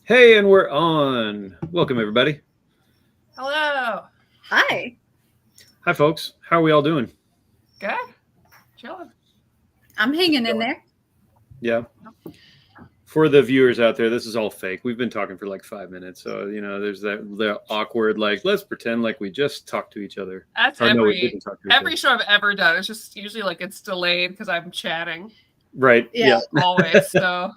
Hey, and we're on. Welcome, everybody. Hello. Hi. Hi, folks. How are we all doing? Good. Chilling. I'm hanging in there. Yeah. For the viewers out there, this is all fake. We've been talking for like 5 minutes, so there's the awkward let's pretend like we just talked to each other. That's no, we didn't talk to each every other. show I've ever done. It's just usually like it's delayed because I'm chatting. Right. Yeah. Always. So.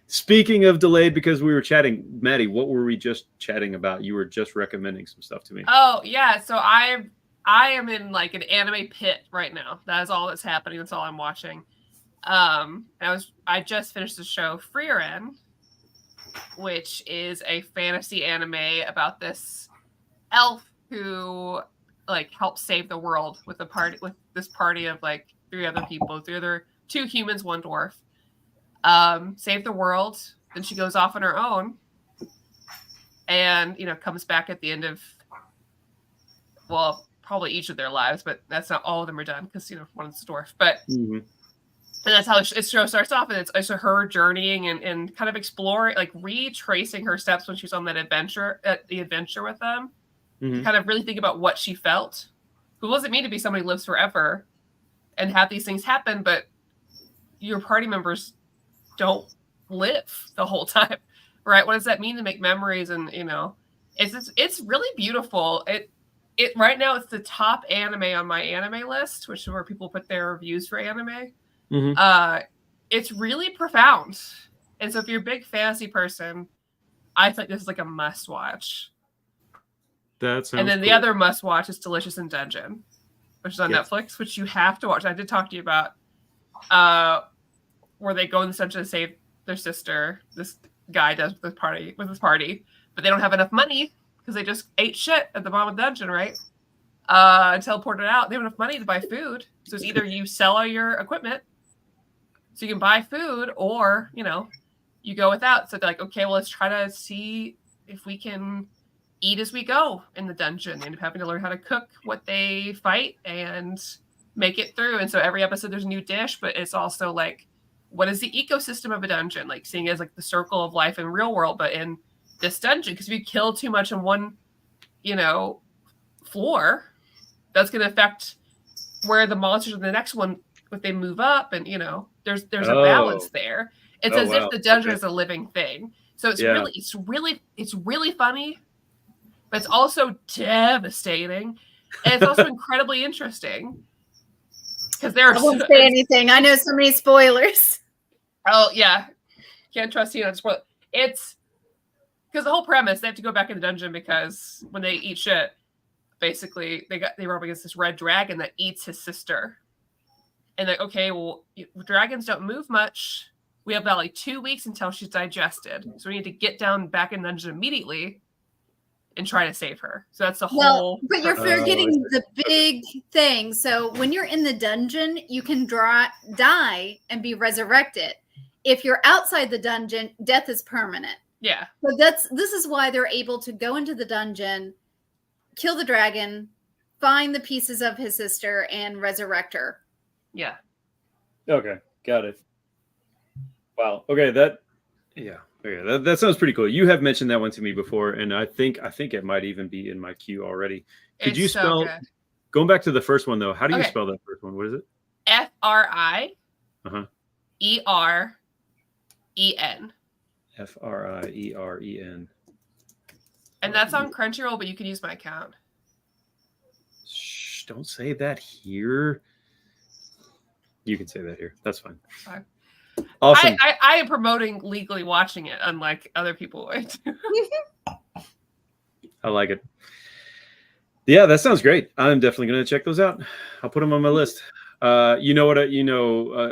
Speaking of delayed, because we were chatting, Maddie, what were we just chatting about? You were just recommending some stuff to me. Oh yeah, so I am in like an anime pit right now. That is all that's happening. That's all I'm watching. I just finished the show Frieren, which is a fantasy anime about this elf who like helps save the world with this party of like three other two humans, one dwarf. Save the world. Then she goes off on her own and comes back at the end of probably each of their lives, but that's not all of them are done because one's a dwarf. But and that's how the show starts off, and it's her journeying and kind of exploring, like retracing her steps when she was on the adventure with them. Kind of really think about what she felt. Who does it mean to be somebody who lives forever and have these things happen, but your party members don't live the whole time, right? What does that mean to make memories? And it's really beautiful. It right now it's the top anime on my anime list, which is where people put their reviews for anime. It's really profound, and so if you're a big fantasy person, I think this is like a must watch. That sounds. And then the other must watch is Delicious in Dungeon, which is on Netflix, which you have to watch. I did talk to you about where they go in the dungeon to save their sister. This guy does with his party, but they don't have enough money because they just ate shit at the bottom of the dungeon, right? And teleported out. They have enough money to buy food, so it's either you sell all your equipment so you can buy food, or you go without. So they're like, okay, well, let's try to see if we can eat as we go in the dungeon. They end up having to learn how to cook what they fight and make it through. And so every episode there's a new dish, but it's also like, what is the ecosystem of a dungeon? Like seeing it as like the circle of life in real world, but in this dungeon, because if you kill too much in one, floor, that's going to affect where the monsters in the next one, if they move up, and there's a balance there. It's as if the dungeon is a living thing. So it's really funny, but it's also devastating, and it's also incredibly interesting. Because I won't say anything. I know so many spoilers. Oh yeah, can't trust you on spoil. It's because the whole premise, they have to go back in the dungeon because when they eat shit, basically they were up against this red dragon that eats his sister, and like, okay, well, dragons don't move much. We have about like 2 weeks until she's digested, so we need to get down back in the dungeon immediately and try to save her. So that's the whole. But you're forgetting the big thing. So when you're in the dungeon, you can die and be resurrected. If you're outside the dungeon, death is permanent. Yeah. So this is why they're able to go into the dungeon, kill the dragon, find the pieces of his sister, and resurrect her. Yeah. Okay, got it. Wow. Okay, that sounds pretty cool. You have mentioned that one to me before, and I think it might even be in my queue already. Could you spell? So going back to the first one though, how do you spell that first one? What is it? Frieren. Frieren. And that's on Crunchyroll, but you can use my account. Shh! Don't say that here. You can say that here. That's fine. Fine. Awesome. I am promoting legally watching it, unlike other people would. I like it. Yeah, that sounds great. I'm definitely going to check those out. I'll put them on my list. You know what?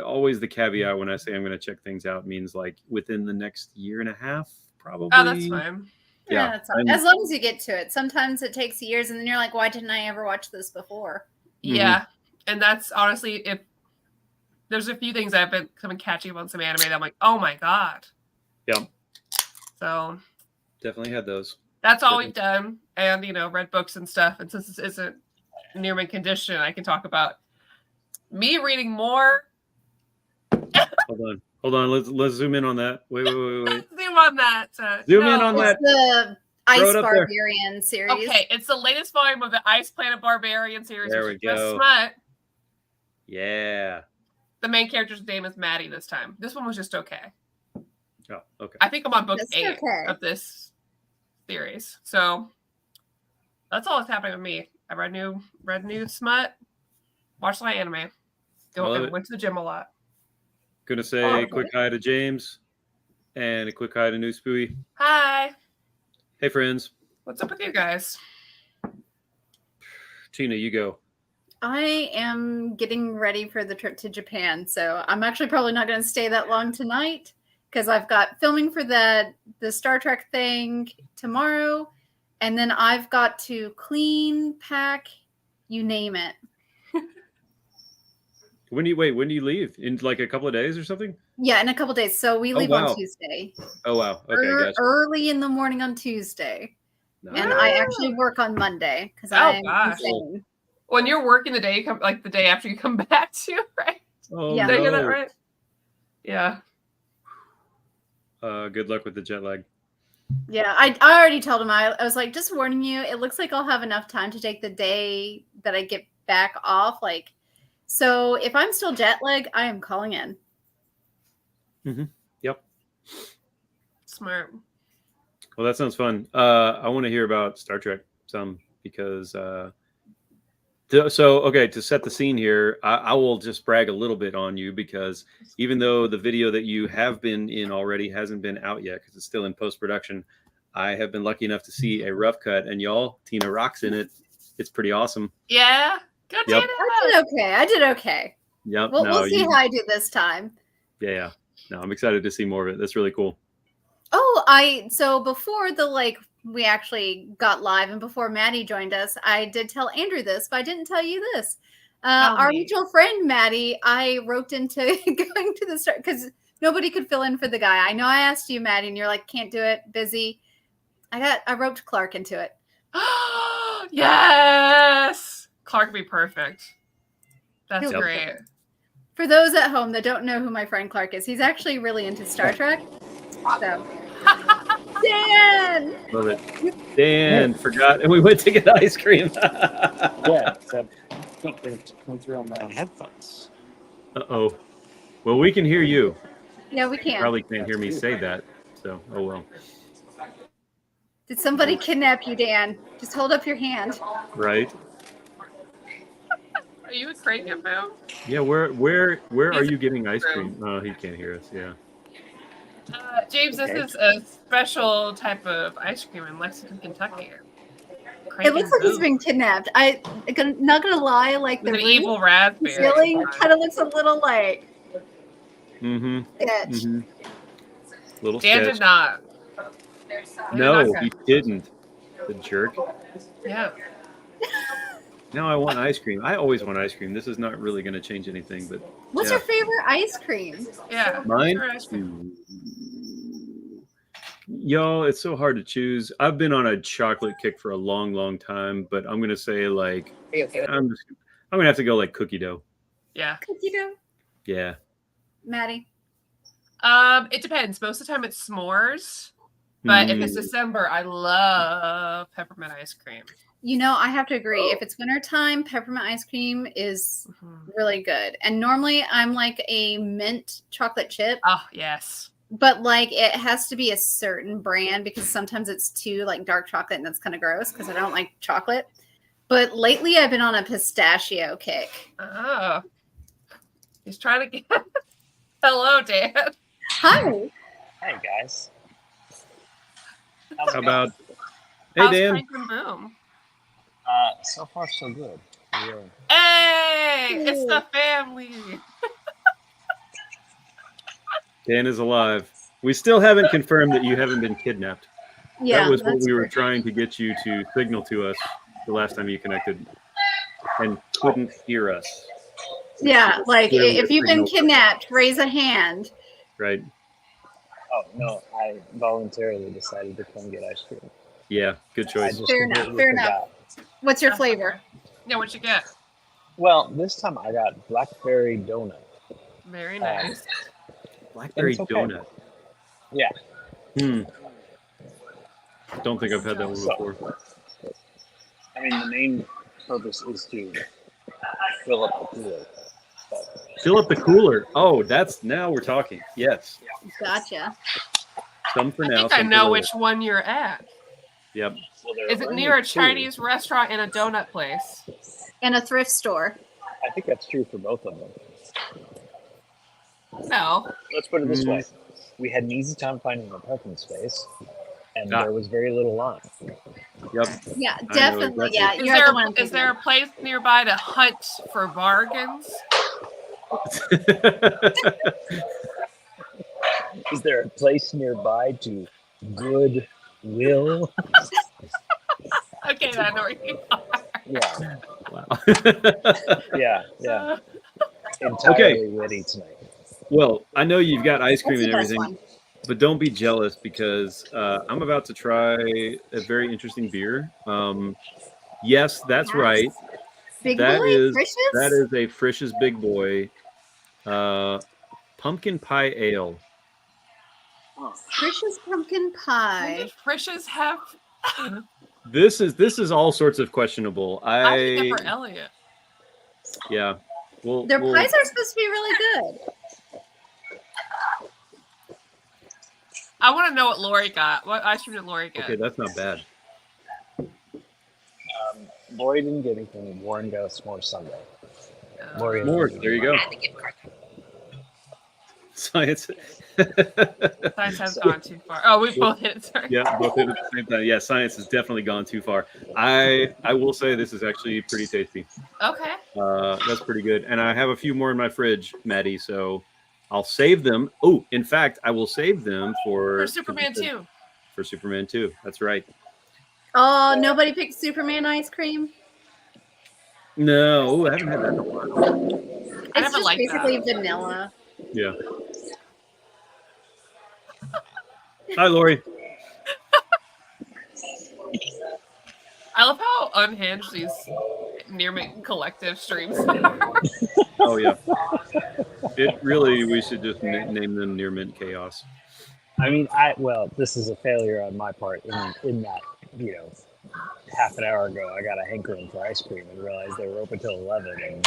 Always the caveat when I say I'm going to check things out means like within the next year and a half, probably. Oh, that's fine. Yeah, that's fine. As long as you get to it. Sometimes it takes years, and then you're like, why didn't I ever watch this before? Yeah, and that's honestly, if there's a few things I've been catching up on some anime that I'm like, oh my god. Yeah. So definitely had those. That's all we've done, and read books and stuff. And since this isn't near my condition, I can talk about me reading more. Hold on. Let's zoom in on that. Wait. Zoom zoom on that. Zoom in on that. The Ice Throw it up there. Barbarian series. Okay, it's the latest volume of the Ice Planet Barbarian series. There which we is just go. Smut. Yeah. The main character's name is Maddie this time. This one was just okay. Oh, okay. I think I'm on book Just 8 okay. of this series. So that's all that's happening with me. I read new Smut, watched a lot of anime, went to the gym a lot. Gonna say a quick hi to James and a quick hi to New Spooey. Hi. Hey, friends. What's up with you guys? Tina, you go. I am getting ready for the trip to Japan, so I'm actually probably not going to stay that long tonight because I've got filming for the Star Trek thing tomorrow, and then I've got to clean, pack, you name it. When do you leave? In like a couple of days or something? Yeah, in a couple days. So we leave on Tuesday. Oh wow. Okay, gotcha. Early in the morning on Tuesday. Nice. And I actually work on Monday because gosh. insane. When you're working the day, like the day after you come back to, right? Oh, Yeah. Did I get no. that right? Yeah. Good luck with the jet lag. Yeah, I already told him. I was like, just warning you, it looks like I'll have enough time to take the day that I get back off. Like, so if I'm still jet lagged, I am calling in. Mm-hmm. Yep. Smart. Well, that sounds fun. I want to hear about Star Trek some because to set the scene here, I will just brag a little bit on you because even though the video that you have been in already hasn't been out yet because it's still in post-production, I have been lucky enough to see a rough cut, and y'all, Tina rocks in it. It's pretty awesome. Yeah. Good. Yep. I did okay. Yep. We'll see how I do this time. Yeah. No, I'm excited to see more of it. That's really cool. Oh, so before we actually got live and before Maddie joined us, I did tell Andrew this, but I didn't tell you this. Our mutual friend Maddie, I roped into going to the start because nobody could fill in for the guy. I know I asked you, Maddie, and you're like, can't do it, busy. I roped Clark into it. Yes, Clark would be perfect. That's He'll great. For those at home that don't know who my friend Clark is, he's actually really into Star Trek. So, Dan! Love it. Dan forgot, and we went to get ice cream. Yeah, except went through on my headphones. Uh-oh. Well, we can hear you. Yeah, we can. Probably can't hear me say that, so oh well. Did somebody kidnap you, Dan? Just hold up your hand. Right? Are you a crate info? Yeah, where are you getting ice cream? Oh, he can't hear us, yeah. James, this is a special type of ice cream in Lexington, Kentucky. It looks like he's been kidnapped. I'm not gonna lie, like the evil raspberry ceiling kind of looks a little like sketch. Little Dan sketch. did not. No, he didn't. The jerk. Yeah. Now I want ice cream. I always want ice cream. This is not really going to change anything, but what's your favorite ice cream? Yeah. Mine? Y'all, it's so hard to choose. I've been on a chocolate kick for a long, long time, but I'm going to say like I'm going to have to go like cookie dough. Yeah. Cookie dough? Yeah. Maddie? It depends. Most of the time it's s'mores. But if it's December, I love peppermint ice cream. You know, I have to agree. If it's wintertime, peppermint ice cream is really good. And normally I'm like a mint chocolate chip. Oh, yes. But like it has to be a certain brand because sometimes it's too like dark chocolate and that's kind of gross because I don't like chocolate. But lately I've been on a pistachio kick. Oh. He's trying to get... Hello, Dan. Hi. Hey, guys. How about... How's Hey, Dan. Franklin Boom? So far, so good. Yeah. Hey! It's the family! Dan is alive. We still haven't confirmed that you haven't been kidnapped. Yeah, that was what we were trying to get you to signal to us the last time you connected and couldn't hear us. Yeah, like if you've been kidnapped, raise a hand. Right. Oh, no, I voluntarily decided to come get ice cream. Yeah, good choice. Fair enough. What's your flavor? Yeah, what'd you get? Well, this time I got blackberry donut. Very nice. Blackberry okay. donut. Yeah. Don't think I've had that one before. I mean, the main purpose is to fill up the cooler. Fill up the cooler. Oh, now we're talking. Yes. Gotcha. Some for now. I think I know which one you're at. Yep. Well, Is it near a Chinese restaurant and a donut place? And a thrift store. I think that's true for both of them. No. Let's put it this way. We had an easy time finding a parking space, and there was very little line. Yep. Yeah, definitely. Yeah, Is there a place nearby to hunt for bargains? Is there a place nearby to goodwill? Okay, I know where you are. Yeah. Wow. Yeah. Entirely witty tonight. Well, I know you've got ice cream That's and the best everything, one. but don't be jealous because I'm about to try a very interesting beer. Yes, that's right. Big That boy? is Frisch's? a Frisch's Big Boy pumpkin pie ale. Frisch's pumpkin pie. Did Frisch's have? This is all sorts of questionable. I think it for Elliot. Yeah. Their pies are supposed to be really good. I want to know what Lori got. What ice cream did Lori get? Okay, that's not bad. Lori didn't get anything. Warren got a s'more sundae. S'mores, there you go. Science. Science has gone too far. Oh, we both hit it. Sorry. Yeah, both hit it at the same time. Yeah, science has definitely gone too far. I will say this is actually pretty tasty. Okay. That's pretty good. And I have a few more in my fridge, Maddie, so I'll save them. Oh, in fact, I will save them for Superman 2. For Superman 2. That's right. Oh, nobody picked Superman ice cream? No, I haven't had that in a while. It's just basically vanilla. Yeah. Hi, Lori. I love how unhinged these Near Mint collective streams are. Oh, yeah. We should just name them Near Mint Chaos. I mean, this is a failure on my part in that, half an hour ago I got a hankering for ice cream and realized they were open till 11 and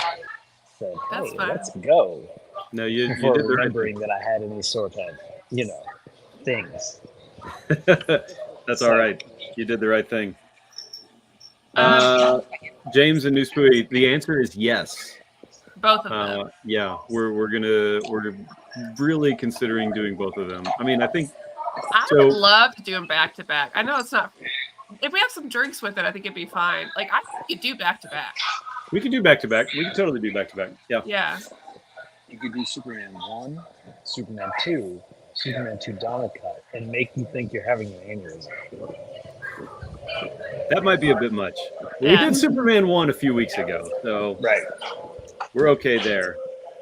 said, hey, let's go. No, you did remembering that I had any sort of, things. That's all right. You did the right thing. James and New Spooey, the answer is yes. Both of them. Yeah, we're really considering doing both of them. I mean, I think I would love to do them back to back. I know it's not. If we have some drinks with it, I think it'd be fine. Like I think you could do back to back. We could do back to back. We could totally do back to back. Yeah. Yeah. You could do Superman 1, Superman 2, Superman 2 Donut Cut, and make you think you're having an aneurysm. That might be a bit much. Yeah. We did Superman 1 a few weeks ago, so right. We're okay there.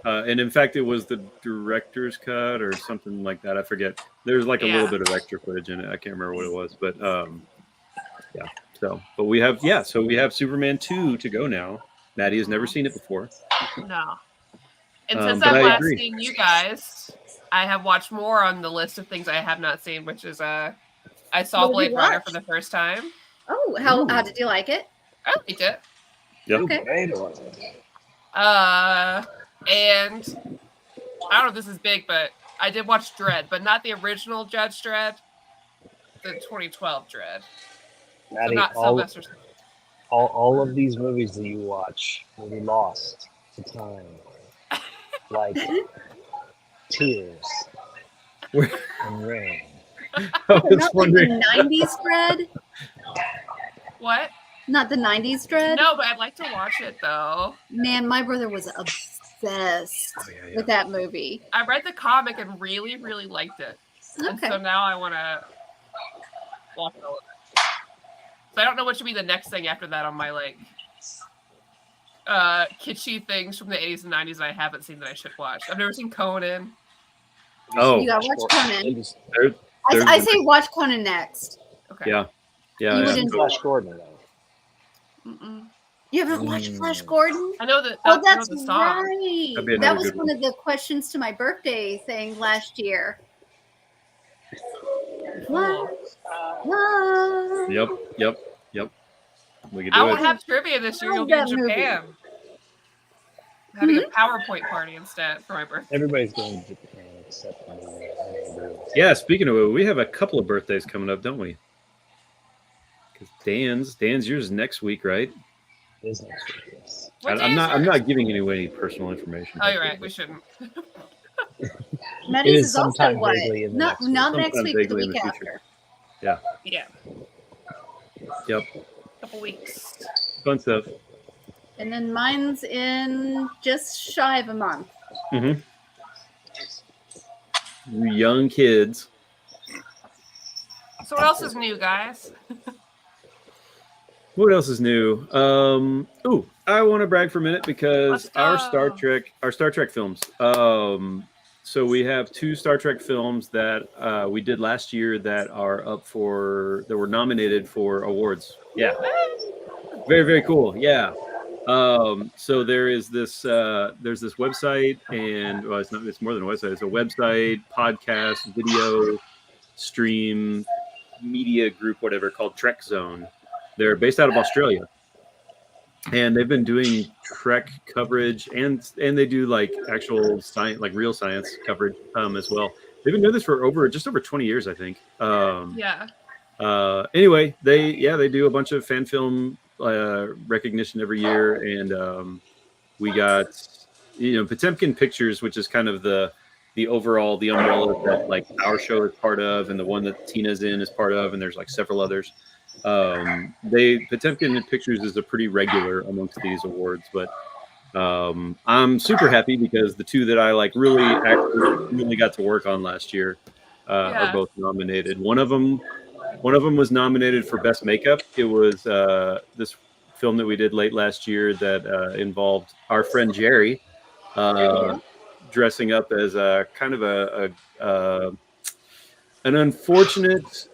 And in fact, it was the director's cut or something like that. I forget. There's like a little bit of extra footage in it. I can't remember what it was, but yeah. So, but we have So we have Superman 2 to go now. Maddie has never seen it before. No. And since I've last seen you guys, I have watched more on the list of things I have not seen, which is I saw Blade Runner for the first time. Oh, how did you like it? I liked it. Yep. Okay. And I don't know if this is big, but I did watch Dredd, but not the original Judge Dredd, the 2012 Dredd. Maddie, so not Sylvester. All of these movies that you watch will be lost to time, like tears and rain. I was not wondering. Like the 90s Dredd? What? Not the 90s Dredd? No, but I'd like to watch it though. Man, my brother was obsessed with that movie. I read the comic and really, really liked it. Okay. And so now I want to watch it. So I don't know what should be the next thing after that on my kitschy things from the 80s and 90s that I haven't seen that I should watch. I've never seen Conan. Oh, you gotta watch Conan. I say watch Conan next. Okay. Yeah. You would enjoy Flash Gordon though. You haven't watched Flash Gordon? I know that. Oh, that's the song. right. That was one of the questions to my birthday thing last year. Yep. We could I do won't it. have trivia this year. You'll be in Love that movie. Japan. I'm having a PowerPoint party instead for my birthday. Everybody's going to Japan except me. Yeah, speaking of it, we have a couple of birthdays coming up, don't we? Because Dan's yours next week, right? It is next week, yes. I'm not giving away any personal information. Oh, you're right. We shouldn't. Maddie's It is is also sometime what? vaguely in the Not next week. not next Sometime week, but the vaguely in week the future. after. Yeah. Yep. Couple weeks. Fun stuff. And then mine's in just shy of a month. Mm-hmm. Young kids. So what else is new, guys? What else is new? I want to brag for a minute because our Star Trek films. So we have 2 Star Trek films that we did last year that were nominated for awards. Yeah. Very, very cool. Yeah. So there's this website, and it's more than a website. It's a website, podcast, video, stream, media group, whatever, called Trek Zone. They're based out of Australia, and they've been doing Trek coverage, and they do like actual science, like real science coverage as well. They've been doing this for just over 20 years, I think. Anyway, they do a bunch of fan film recognition every year, and we got Potemkin Pictures, which is kind of the overall the umbrella that like our show is part of, and the one that Tina's in is part of, and there's like several others. Potemkin Pictures is a pretty regular amongst these awards, but I'm super happy because the 2 that I like really got to work on last year are both nominated. One of them was nominated for best makeup. It was this film that we did late last year that involved our friend Jerry dressing up as a kind of an unfortunate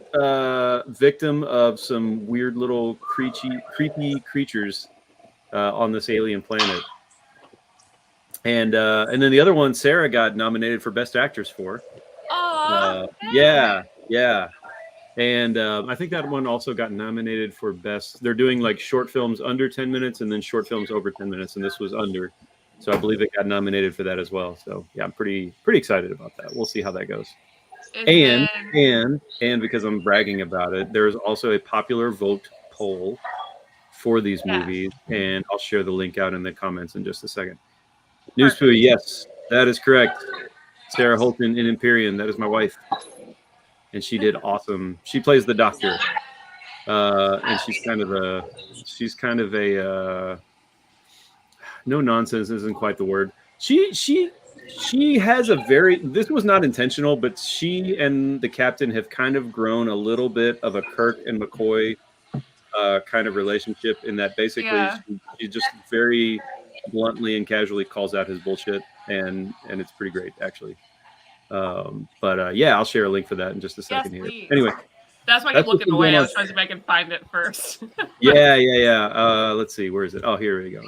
victim of some weird little creepy creatures on this alien planet. And then the other one, Sarah got nominated for Best Actress for. Yeah. And I think that one also got nominated for best. They're doing like short films under 10 minutes and then short films over 10 minutes, and this was under. So I believe it got nominated for that as well. So yeah, I'm pretty excited about that. We'll see how that goes. And because I'm bragging about it, there's also a popular vote poll for these movies, and I'll share the link out in the comments in just a second. Newspoo, yes, that is correct. Sarah Holton in Imperium, that is my wife, and she did awesome. She plays the Doctor, and she's kind of a no nonsense isn't quite the word. She has this was not intentional, but she and the captain have kind of grown a little bit of a Kirk and McCoy kind of relationship, in that basically she just very bluntly and casually calls out his bullshit, and it's pretty great actually. I'll share a link for that in just a second here. Please. Anyway, that's why I keep looking away. I was trying to see if I can find it first. Yeah. Let's see, where is it? Oh, here we go.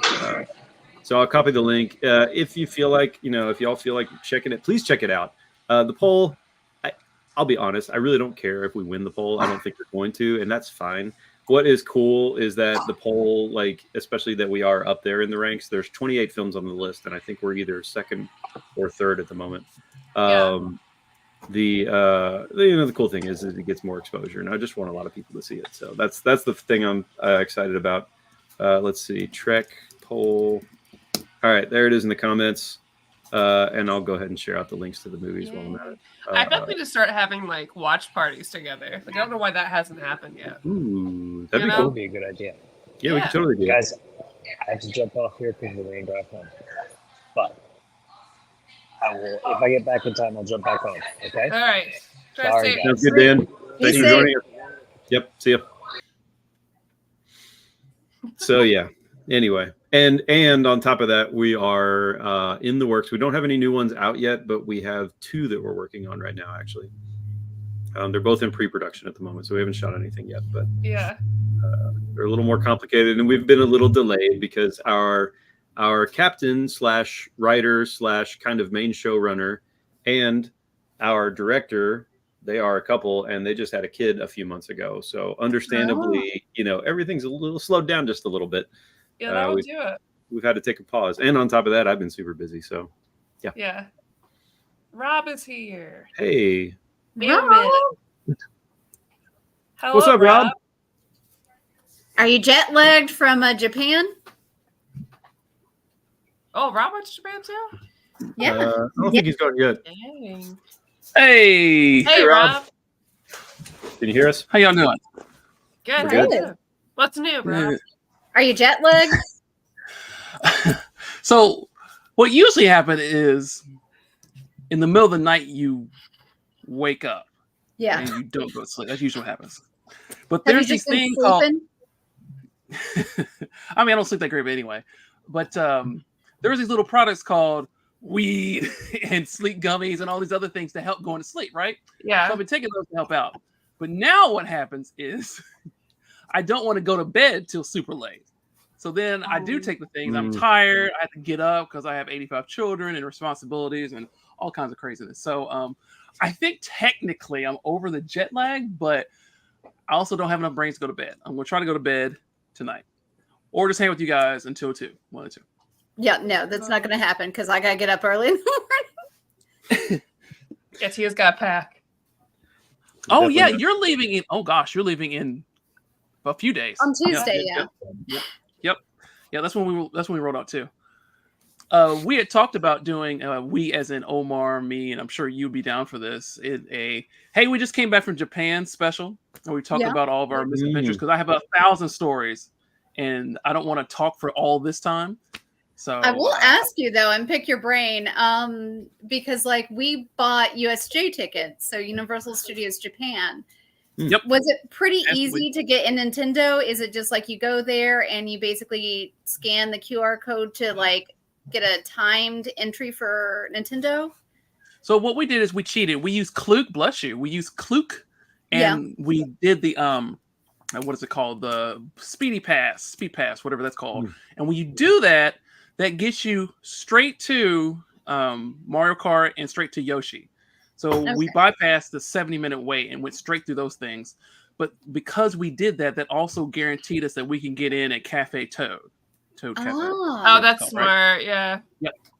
So I'll copy the link. If you feel like, if y'all feel like checking it, please check it out. The poll, I'll be honest, I really don't care if we win the poll. I don't think we're going to, and that's fine. What is cool is that the poll, like, especially that we are up there in the ranks, there's 28 films on the list, and I think we're either second or third at the moment. The cool thing is it gets more exposure, and I just want a lot of people to see it. So that's the thing I'm excited about. Let's see, Trek poll. All right, there it is in the comments, and I'll go ahead and share out the links to the movies while I'm at it. I bet we just start having like watch parties together. Like I don't know why that hasn't happened yet. Ooh, that'd be cool. That would be a good idea. Yeah, we could totally do it. Guys, I have to jump off here because of the rain drive home. But I will, if I get back in time, I'll jump back on. Okay? All right. Sorry, guys. Sounds good, Dan. Thanks for joining us. Yep. See ya. So yeah. Anyway, and on top of that, we are in the works. We don't have any new ones out yet, but we have 2 that we're working on right now. Actually, they're both in pre-production at the moment, so we haven't shot anything yet. But they're a little more complicated, and we've been a little delayed because our captain / writer / kind of main showrunner and our director they are a couple, and they just had a kid a few months ago. So understandably, everything's a little slowed down just a little bit. Yeah, that would do it. We've had to take a pause. And on top of that, I've been super busy. So, yeah. Yeah. Rob is here. Hey. Hello, what's up, Rob? Are you jet lagged from Japan? Oh, Rob went to Japan too? Yeah. I don't think he's gone yet. Dang. Hey, Rob. Can you hear us? How y'all doing? Good. We're How good. you doing? What's new, bro? Are you jet lagged? So, what usually happens is in the middle of the night you wake up Yeah. and you don't go to sleep. That's usually what happens. But Have there's you these just been things called. sleeping? I mean, I don't sleep that great, but anyway. But there's these little products called weed and sleep gummies and all these other things to help going to sleep, right? Yeah. So I've been taking those to help out. But now what happens is I don't want to go to bed till super late. So then I do take the things. I'm tired. I have to get up because I have 85 children and responsibilities and all kinds of craziness. So I think technically I'm over the jet lag, but I also don't have enough brains to go to bed. I'm going to try to go to bed tonight or just hang with you guys until 2. 1 or 2. Yeah, no, that's not going to happen because I got to get up early in the morning. Yes, he has got a pack. Oh, yeah. You're leaving in. Oh, gosh. You're leaving in a few days. On Tuesday, yeah. Yeah, that's when we rolled out too. We had talked about doing we as in Omar, me, and I'm sure you'd be down for this. Hey, we just came back from Japan special, and we talked about all of our misadventures because I have 1,000 stories, and I don't want to talk for all this time. So I will ask you though and pick your brain, because like we bought USJ tickets, so Universal Studios Japan. Yep. Was it pretty easy to get in Nintendo? Is it just like you go there and you basically scan the QR code to like get a timed entry for Nintendo? So what we did is we cheated. We used Klook, bless you. We used Klook, and we did the what is it called? The Speed Pass, whatever that's called. And when you do that, that gets you straight to Mario Kart and straight to Yoshi. So we bypassed the 70-minute wait and went straight through those things. But because we did that, that also guaranteed us that we can get in at Cafe Toad. Toad Cafe. Oh, that's called, smart. Right? Yeah.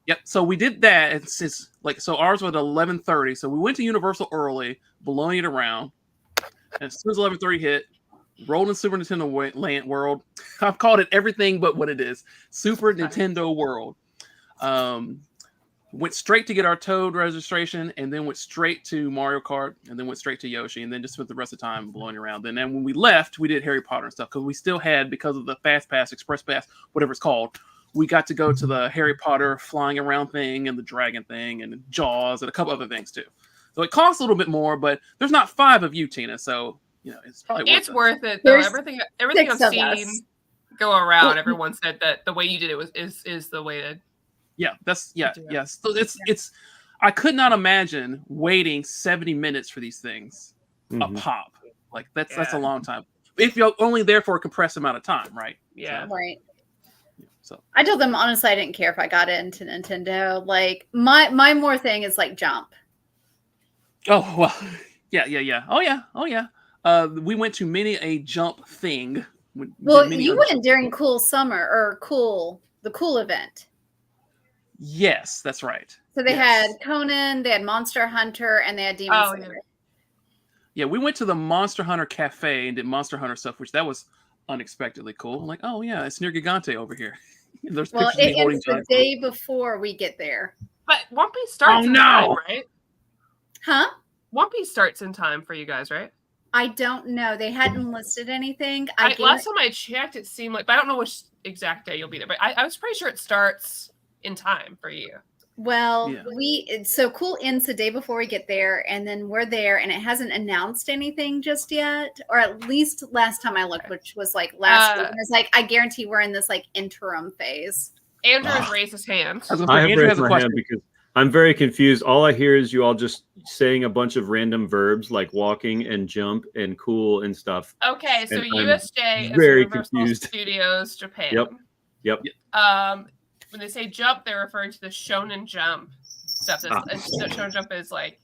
Yep. So we did that. And since so ours was at 11:30. So we went to Universal early, blowing it around. And as soon as 11:30 hit, rolled in Super Nintendo Land World. I've called it everything but what it is. Super Nintendo World. Went straight to get our Toad registration, and then went straight to Mario Kart, and then went straight to Yoshi, and then just spent the rest of the time blowing around. And then when we left, we did Harry Potter and stuff because we still had, because of the Fast Pass, Express Pass, whatever it's called, we got to go to the Harry Potter flying around thing and the dragon thing and Jaws and a couple other things too. So it costs a little bit more, but there's not 5 of you, Tina. So it's probably worth it. Though. There's everything 6 I've of seen us. go around, everyone said that the way you did it is the way to. Yeah, yes. So it's. I could not imagine waiting 70 minutes for these things a pop. Like that's a long time. If you're only there for a compressed amount of time, right? Yeah. So, Right. So I told them honestly I didn't care if I got into Nintendo. Like my more thing is like jump. Oh well, yeah. Oh yeah. We went to many a jump thing. Well, you went during Cool Summer or the Cool event. Yes, that's right. So they had Conan, they had Monster Hunter, and they had Demon Slayer. Yeah, we went to the Monster Hunter Cafe and did Monster Hunter stuff, which that was unexpectedly cool. I'm like, oh yeah, it's near Gigante over here. There's pictures of me holding the day before we get there. But One Piece starts in time, right? Huh? One Piece starts in time for you guys, right? I don't know. They hadn't listed anything. Last time I checked, it seemed like, but I don't know which exact day you'll be there. But I was pretty sure it starts in time for you. Well, so Cool ends the day before we get there, and then we're there, and it hasn't announced anything just yet, or at least last time I looked, which was like last week. And it's like I guarantee we're in this like interim phase. Andrew has raised his hand. I have raised my hand because I'm very confused. All I hear is you all just saying a bunch of random verbs like walking and jump and cool and stuff. Okay, so USJ is very Universal confused. Studios Japan. Yep. When they say jump, they're referring to the Shonen Jump stuff. Shonen Jump is like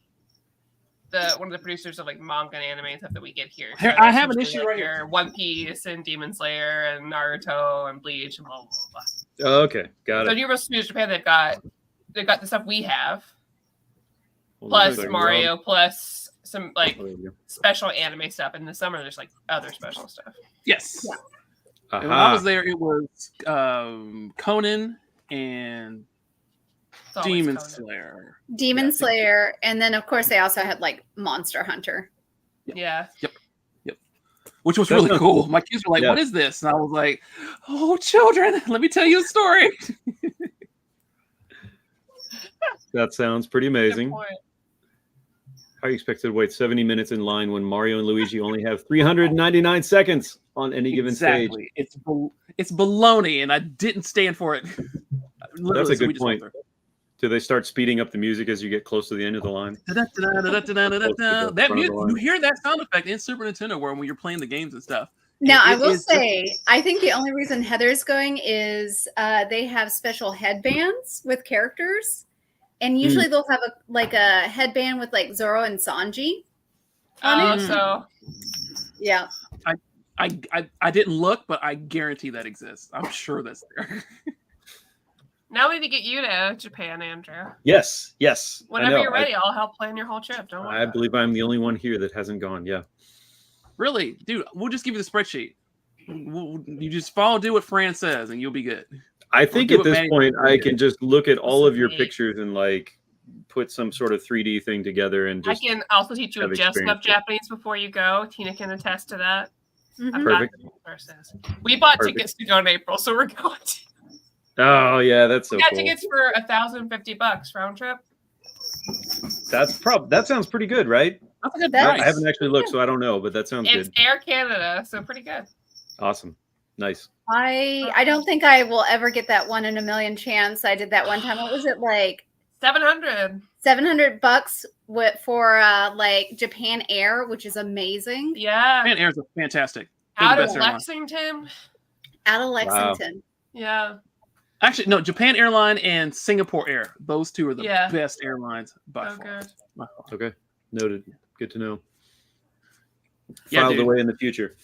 one of the producers of like manga and anime and stuff that we get here. Here, I have an issue right here. One Piece and Demon Slayer and Naruto and Bleach and blah blah blah. Oh, okay, got So it. Universal Studios Japan, they've got the stuff we have, Hold on a plus second, Mario, Rob. plus some like Oh, there you go. special anime stuff. In the summer, there's like other special stuff. Yes. Yeah. And when I Aha. was there, it was Conan and It's always Demon Conan. Slayer. Demon Yeah, Slayer, and then of course they also had like Monster Hunter. Yeah. Which was That really sounds cool. My kids were like, Yeah. "What is this?" And I was like, "Oh, children, let me tell you a story." That sounds pretty Good amazing. point. How are you expected to wait 70 minutes in line when Mario and Luigi only have 399 seconds on any given stage? Exactly. It's baloney, and I didn't stand for it. That's a So we good just went point. Do they start speeding up the music as you get close to the end of the line? through. Da-da-da-da-da-da-da-da. Front That of the music, line. you hear that sound effect in Super Nintendo where when you're playing the games and stuff. Now, I It will is say, I think the only reason Heather's going is they have special headbands with characters, and usually they'll have a headband with like Zoro and Sanji on Oh, it. so Yeah, I didn't look, but I guarantee that exists. I'm sure that's there. now we need to get you to Japan, Andrew. Yes, yes. I Whenever know. you're ready, I'll help plan your whole trip. Don't worry. I believe I'm the only one here that hasn't gone. Yeah. Really, dude, we'll just give you the spreadsheet. You just do what Fran says, and you'll be good. I think do at what this Manny point said. I can just look at all of your Sweet. pictures and like put some sort of 3D thing together and I just can also teach you have just enough experience. Japanese before you go. Tina can attest to that. Mhm. I've Perfect. got sources. We bought Perfect. tickets to go in April, so we're going. Oh yeah, that's so We got cool. tickets for $1,050 round trip. That sounds pretty good, right? That's a good That's- I price. haven't actually looked, so I don't know, but that sounds It's good. Air Canada, so pretty good. Awesome. Nice. I don't think I will ever get that one in a million chance. I did that one time. What was it like? 700. $700 for like Japan Air, which is amazing. Yeah. Man, Air's fantastic. They're Out the of best airline. Lexington. Out of Lexington. Yeah. Actually, no, Japan Airline and Singapore Air. Those two are the Yeah. best airlines by So far. good. By far. Okay. Noted. Good to know. Yeah, Filed dude. away in the future.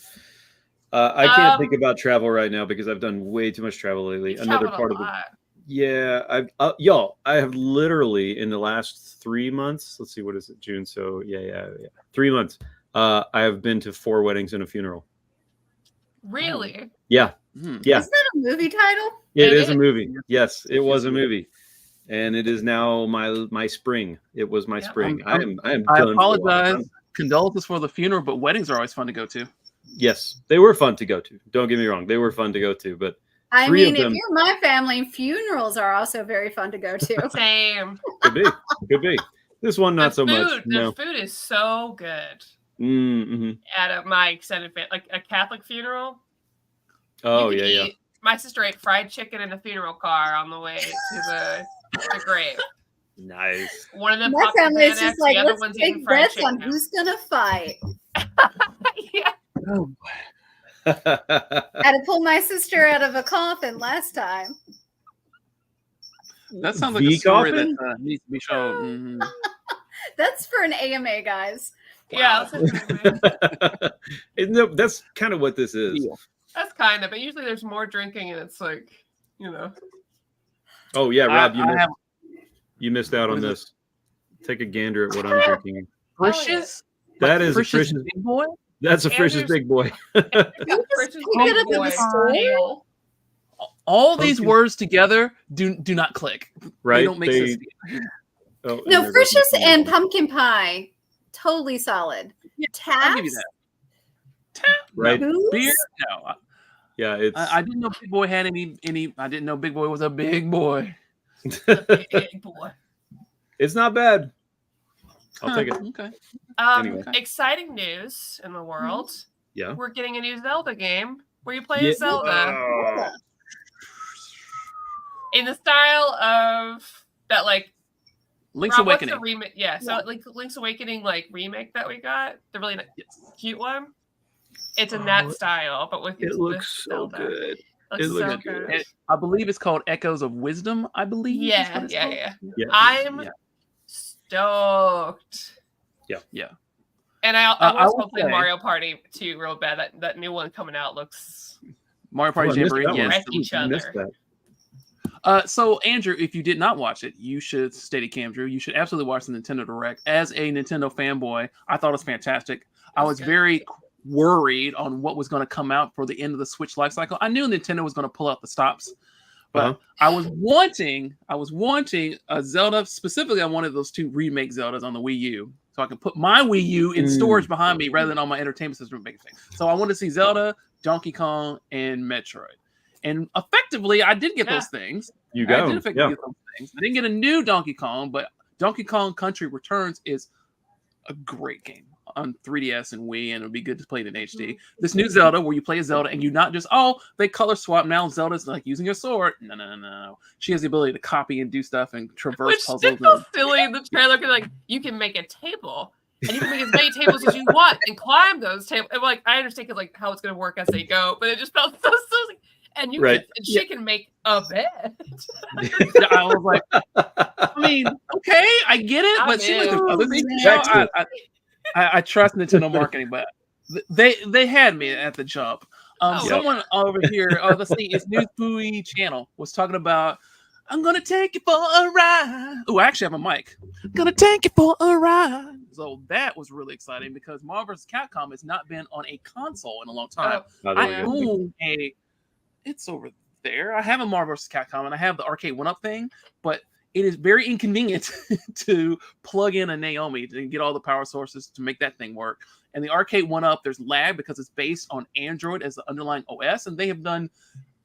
I can't think about travel right now because I've done way too much travel lately. You've Another traveled part a of the lot. yeah, I have literally in the last 3 months. Let's see, what is it? June. So yeah. 3 months. I have been to 4 weddings and a funeral. Really? Yeah, Mhm. yeah. Isn't that a movie title? It It is a is. movie. Yes, it was a movie, and it is now my spring. It was my Yeah. spring. I am I done. for a while. apologize. Condolences for the funeral, but weddings are always fun to go to. Yes, they were fun to go to. Don't get me wrong, they were fun to go to. But I 3 of mean, if them- you're my family, funerals are also very fun to go to. Same. could be. This one not so much. The No. food is so good Mm-hmm. at my extended family, like a Catholic funeral. Oh you could yeah. eat- My sister ate fried chicken in the funeral car on the way to the grave. Nice. One of them My popped the family is Xanax, just like, the other let's one's take eating fried bets on chicken. who's gonna fight. Yeah. Oh, I had to pull my sister out of a coffin last time. that sounds like The a story coffin? that needs to be shown. Mhm. That's for an AMA, guys. Yeah, No, that's kind of what this is. that's kind of. But usually there's more drinking, and it's like, you know. Oh yeah, Rob, you you missed out on What is this. Take a gander at what I'm drinking. Frisch's? That is a Frisch's Frisch's. Big Boy? That's a Andrew's- Frisch's big boy. Got just Frisch's pick it Big up at the Boy store? ale. All these Pumpkin. words together do not click. Right? They don't make sense. Oh, No, and there goes Frisch's my phone. and pumpkin pie, totally solid. Yeah, Taps, I'll give you that. Right? booze? Beer? No. Yeah, it's I didn't know Big Boy had any. I didn't know Big Boy was a big boy. Big boy. it's not bad. I'll take it. Okay. Anyway. Exciting news in the world. Yeah. We're getting a new Zelda game where you play as Yeah. Zelda Oh. in the style of that, like Link's Rob, what's the Awakening. remake? Yeah, so like Link's Awakening, like remake that we got, the really cute one. It's in that Oh, style, but with It with looks so Zelda. good. Looks It so looks good. good. I believe it's called Echoes of Wisdom. I believe. is what Yeah, it's yeah, called. yeah. Yeah. I'm Yeah. stoked. Yeah. And I want to play Mario Party 2 real bad. That new one coming out looks Mario Party Jamboree. Yes, each other. So Andrew, if you did not watch it, you should Steadicam Drew. You should absolutely watch the Nintendo Direct. As a Nintendo fanboy, I thought it was fantastic. I was very worried on what was going to come out for the end of the Switch life cycle. I knew Nintendo was going to pull out the stops, but I was wanting a Zelda. Specifically, I wanted those 2 remake Zeldas on the Wii U, so I can put my Wii U in storage behind me rather than on my entertainment system. So I wanted to see Zelda, Donkey Kong, and Metroid. And effectively, I did get those things. You got them. Get those things. I didn't get a new Donkey Kong, but Donkey Kong Country Returns is a great game on 3DS and Wii, and it would be good to play it in HD. This new Zelda, where you play a Zelda and you not just, they color swap. Now Zelda's like using your sword. No. She has the ability to copy and do stuff and traverse puzzles. Which is so silly in the trailer. Like, you can make a table. And you can make as many tables as you want and climb those tables. And like, I understand like how it's going to work as they go, but it just felt so silly. And she can make a bed. I was like, I mean, okay, I get it, but she like other things. I trust Nintendo marketing, but they had me at the jump. Someone over here, let's see, it's News Booey channel was talking about, I'm gonna take you for a ride. Oh, I actually have a mic. I'm gonna take you for a ride. So that was really exciting because Marvel vs. Capcom has not been on a console in a long time. I own it's over there. I have a Marvel vs. Capcom and I have the arcade 1-up thing, but it is very inconvenient to plug in a Naomi to get all the power sources to make that thing work. And the arcade 1-up, there's lag because it's based on Android as the underlying OS, and they have done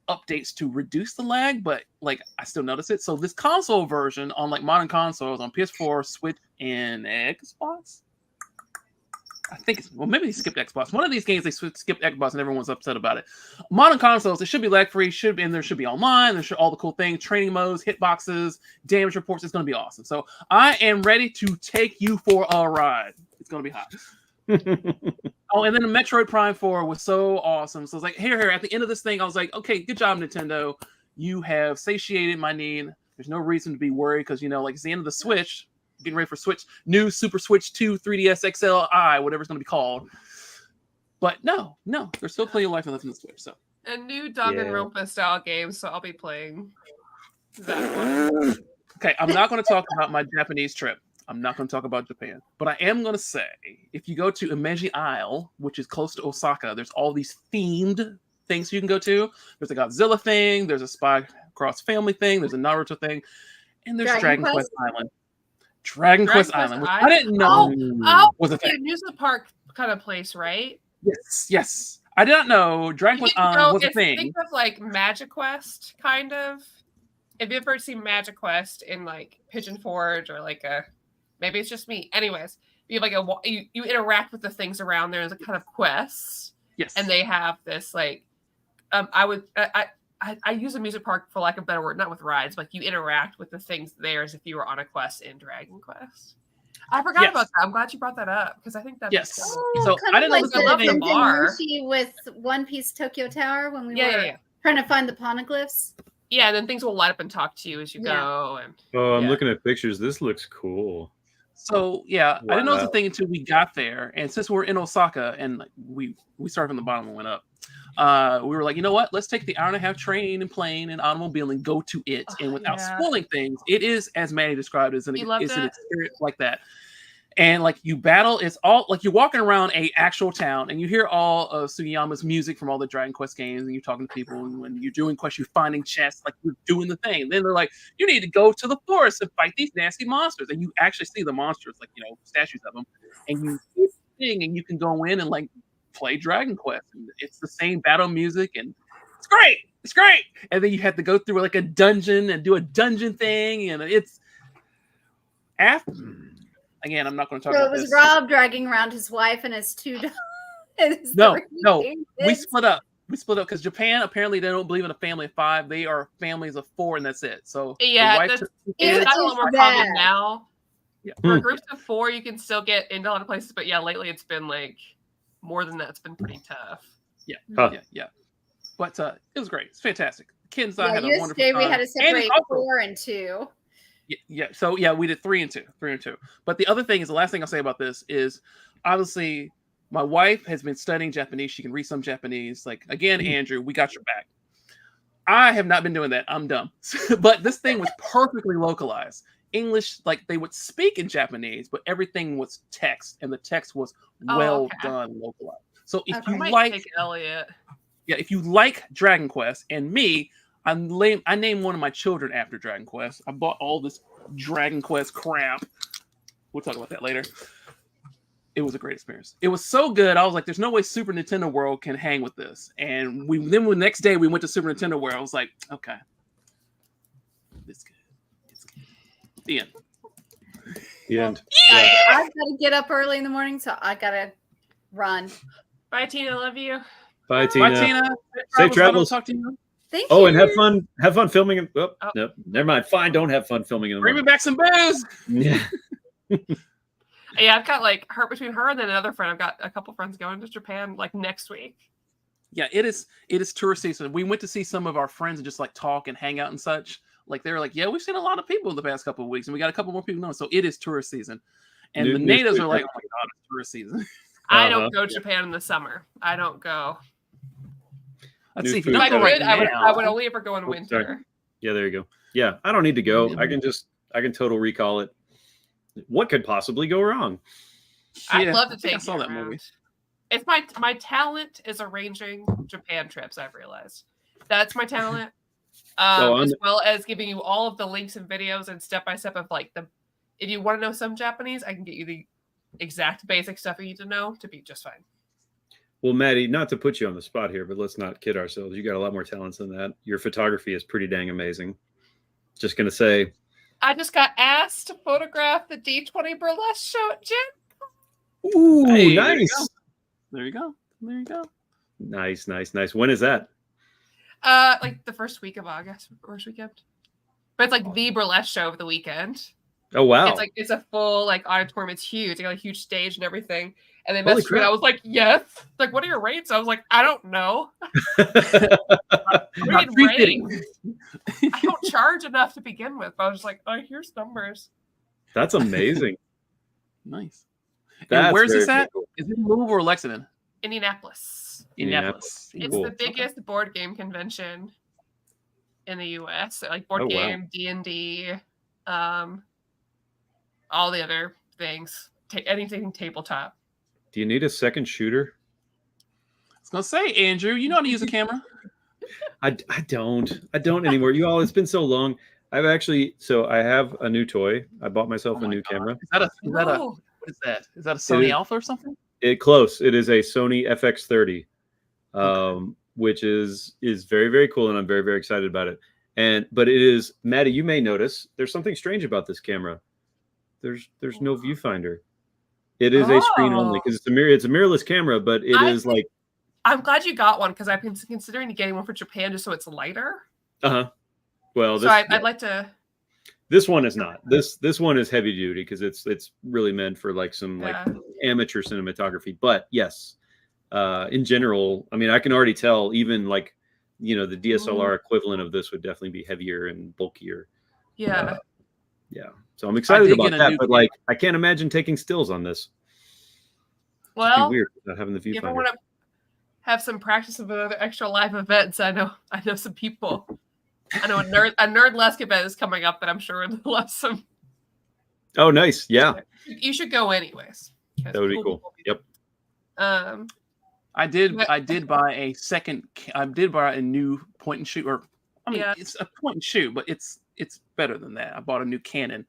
updates to reduce the lag, but like I still notice it. So this console version on like modern consoles on PS4, Switch, and Xbox. I think maybe they skipped Xbox. One of these games they skipped Xbox and everyone's upset about it. Modern consoles, it should be lag free, there should be online, there should all the cool things, training modes, hitboxes, damage reports. It's going to be awesome. So I am ready to take you for a ride. It's going to be hot. And then the Metroid Prime 4 was so awesome. So I was like, here, at the end of this thing, I was like, okay, good job, Nintendo. You have satiated my need. There's no reason to be worried because, like it's the end of the Switch. Getting ready for new Super Switch 2 3DS XLi, whatever it's going to be called. But no, there's still plenty of life left in the Switch. So a new Danganronpa style game, so I'll be playing that one. Okay, I'm not going to talk about my Japanese trip. I'm not going to talk about Japan, but I am going to say if you go to Umeji Isle, which is close to Osaka, there's all these themed things you can go to. There's a Godzilla thing, there's a Spy Cross Family thing, there's a Naruto thing, and there's Dragon Quest Island. Dragon Quest Island, which I didn't know was a thing. Amusement park kind of place, right? Yes. I did not know Dragon Quest Island was a thing. Think of like Magic Quest, kind of. Have you ever seen Magic Quest in like Pigeon Forge or like maybe it's just me. Anyways, you have like you interact with the things around there as a kind of quests. Yes. And they have this like, I use amusement park for lack of a better word, not with rides, but you interact with the things there as if you were on a quest in Dragon Quest. I forgot about that. I'm glad you brought that up because I think that's so I didn't know the bar with One Piece Tokyo Tower when we were trying to find the poneglyphs. Yeah, and then things will light up and talk to you as you go. And I'm looking at pictures. This looks cool. So I didn't know it was a thing until we got there, and since we're in Osaka and we started from the bottom and went up. We were like, you know what? Let's take the hour-and-a-half train and plane and automobile and go to it. And without spoiling things, it is, as Maddie described, it's an experience like that. And like you battle, it's all like you're walking around a actual town and you hear all of Sugiyama's music from all the Dragon Quest games and you're talking to people and when you're doing quests, you're finding chests, like you're doing the thing. And then they're like, you need to go to the forest and fight these nasty monsters. And you actually see the monsters, like, statues of them. And you see the thing and you can go in and like play Dragon Quest. And it's the same battle music and it's great. And then you have to go through like a dungeon and do a dungeon thing. And it's after... Again, I'm not going to talk about this. So it was Rob dragging around his wife and his two dogs. No. We split up. Because Japan, apparently they don't believe in a family of 5. They are families of 4 and that's it. So it's a little more common now. Yeah. For groups of 4, you can still get into a lot of places. But lately it's been like more than that. It's been pretty tough. Yeah. But it was great. It's fantastic. The kids and I had a wonderful time. We had to separate 4 and 2. Yeah. So yeah, we did 3 and 2. But the other thing is, the last thing I'll say about this is, obviously, my wife has been studying Japanese. She can read some Japanese. Like, again, Andrew, we got your back. I have not been doing that. I'm dumb. But this thing was perfectly localized. English, like they would speak in Japanese, but everything was text, and the text was well done localized. So if you like Elliot, if you like Dragon Quest, and me, I named one of my children after Dragon Quest. I bought all this Dragon Quest crap. We'll talk about that later. It was a great experience. It was so good. I was like, there's no way Super Nintendo World can hang with this. And the next day we went to Super Nintendo World. I was like, okay, it's good. The end. The end. Yeah. I've got to get up early in the morning, so I got to run. Bye, Tina. Love you. Bye, Tina. Bye, Tina. Safe travels. Talk to you. Thank you. Oh, and have fun filming. No, never mind. Fine, don't have fun filming in the Bring me morning. back some booze. Yeah. Yeah, I've got like between her and then another friend. I've got a couple friends going to Japan like next week. Yeah, it is tourist season. We went to see some of our friends and just like talk and hang out and such. Like they were like, yeah, we've seen a lot of people in the past couple of weeks, and we got a couple more people knowing. So it is tourist season, and the natives are like, oh my god, it's tourist season. I don't go to Japan in the summer. I don't go. Let's see. If I could, I would only ever go in winter. Sorry. Yeah, there you go. Yeah, I don't need to go. I can total recall it. What could possibly go wrong? I'd love to take. I saw that movie. It's my talent is arranging Japan trips. I've realized that's my talent. As well as giving you all of the links and videos and step by step of like if you want to know some Japanese, I can get you the exact basic stuff you need to know to be just fine. Well, Maddie, not to put you on the spot here, but let's not kid ourselves. You got a lot more talents than that. Your photography is pretty dang amazing. Just gonna say. I just got asked to photograph the D20 burlesque show at Gen. Ooh, hey, nice. There you go. Nice. When is that? Like the first week of August, first weekend. But it's like the burlesque show of the weekend. Oh wow! It's a full like auditorium. It's huge. They got a huge stage and everything. And they messaged me. I was like, yes. Like, what are your rates? I was like, I don't know. I don't charge enough to begin with. I was just like, oh, here's numbers. That's amazing. Nice. And where's this at? Cool. Is it Louisville or Lexington? Indianapolis. Indianapolis. It's cool. The biggest board game convention in the U.S. So, like board game, D&D, all the other things. Anything tabletop. Do you need a second shooter? I was gonna say, Andrew, you know how to use a camera. I don't anymore. It's been so long. I have a new toy. I bought myself a new camera. What is that? Is that a Sony Alpha or something? Close. It is a Sony FX30, which is very, very cool, and I'm very, very excited about it. But it is, Maddie, you may notice there's something strange about this camera. There's no viewfinder. It is a screen only because it's a mirrorless camera, but I'm glad you got one because I've been considering getting one for Japan just so it's lighter. Well, I'd like to. This one is not. This one is heavy duty because it's really meant for like some like amateur cinematography. But yes, in general, I mean, I can already tell even like the DSLR equivalent of this would definitely be heavier and bulkier. Yeah. Yeah. So I'm excited about that, but like I can't imagine taking stills on this. Well, weird not having the viewfinder. You ever want to have some practice of other extra live events? I know some people. I know a nerd event is coming up that I'm sure would love some. Oh, nice! Yeah, you should go anyways. That would be cool. Yep. I did buy a second. I did buy a new point and shoot, it's a point and shoot, but it's better than that. I bought a new Canon